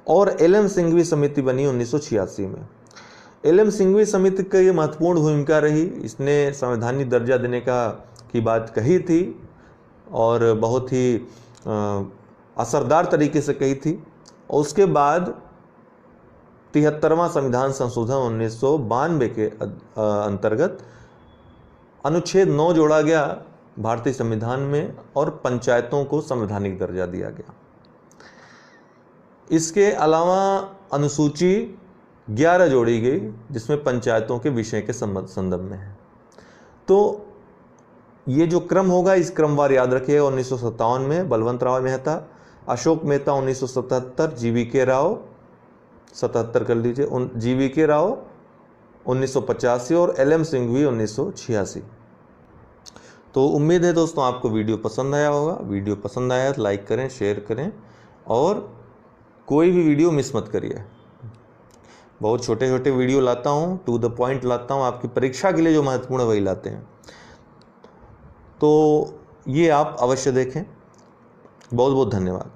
और LM सिंघवी समिति बनी 1986 में। LM सिंघवी समिति की महत्वपूर्ण भूमिका रही। इसने संवैधानिक दर्जा देने की बात कही थी और बहुत ही असरदार तरीके से कही थी। और उसके बाद 73वां संविधान संशोधन 1992 के अंतर्गत अनुच्छेद 9 जोड़ा गया भारतीय संविधान में और पंचायतों को संवैधानिक दर्जा दिया गया। इसके अलावा अनुसूची 11 जोड़ी गई जिसमें पंचायतों के विषय के संदर्भ में है। तो ये जो क्रम होगा इस क्रमवार याद रखिएगा। 1957 में बलवंत राव मेहता, अशोक मेहता 1977, GVK राव 77 कर लीजिए, GVK राव 1985 और LM सिंघवी 1986। तो उम्मीद है दोस्तों आपको वीडियो पसंद आया होगा। वीडियो पसंद आया तो लाइक करें, शेयर करें और कोई भी वीडियो मिस मत करिए। बहुत छोटे छोटे वीडियो लाता हूँ, टू द पॉइंट लाता हूँ, आपकी परीक्षा के लिए जो महत्वपूर्ण वही लाते हैं। तो ये आप अवश्य देखें। बहुत बहुत धन्यवाद।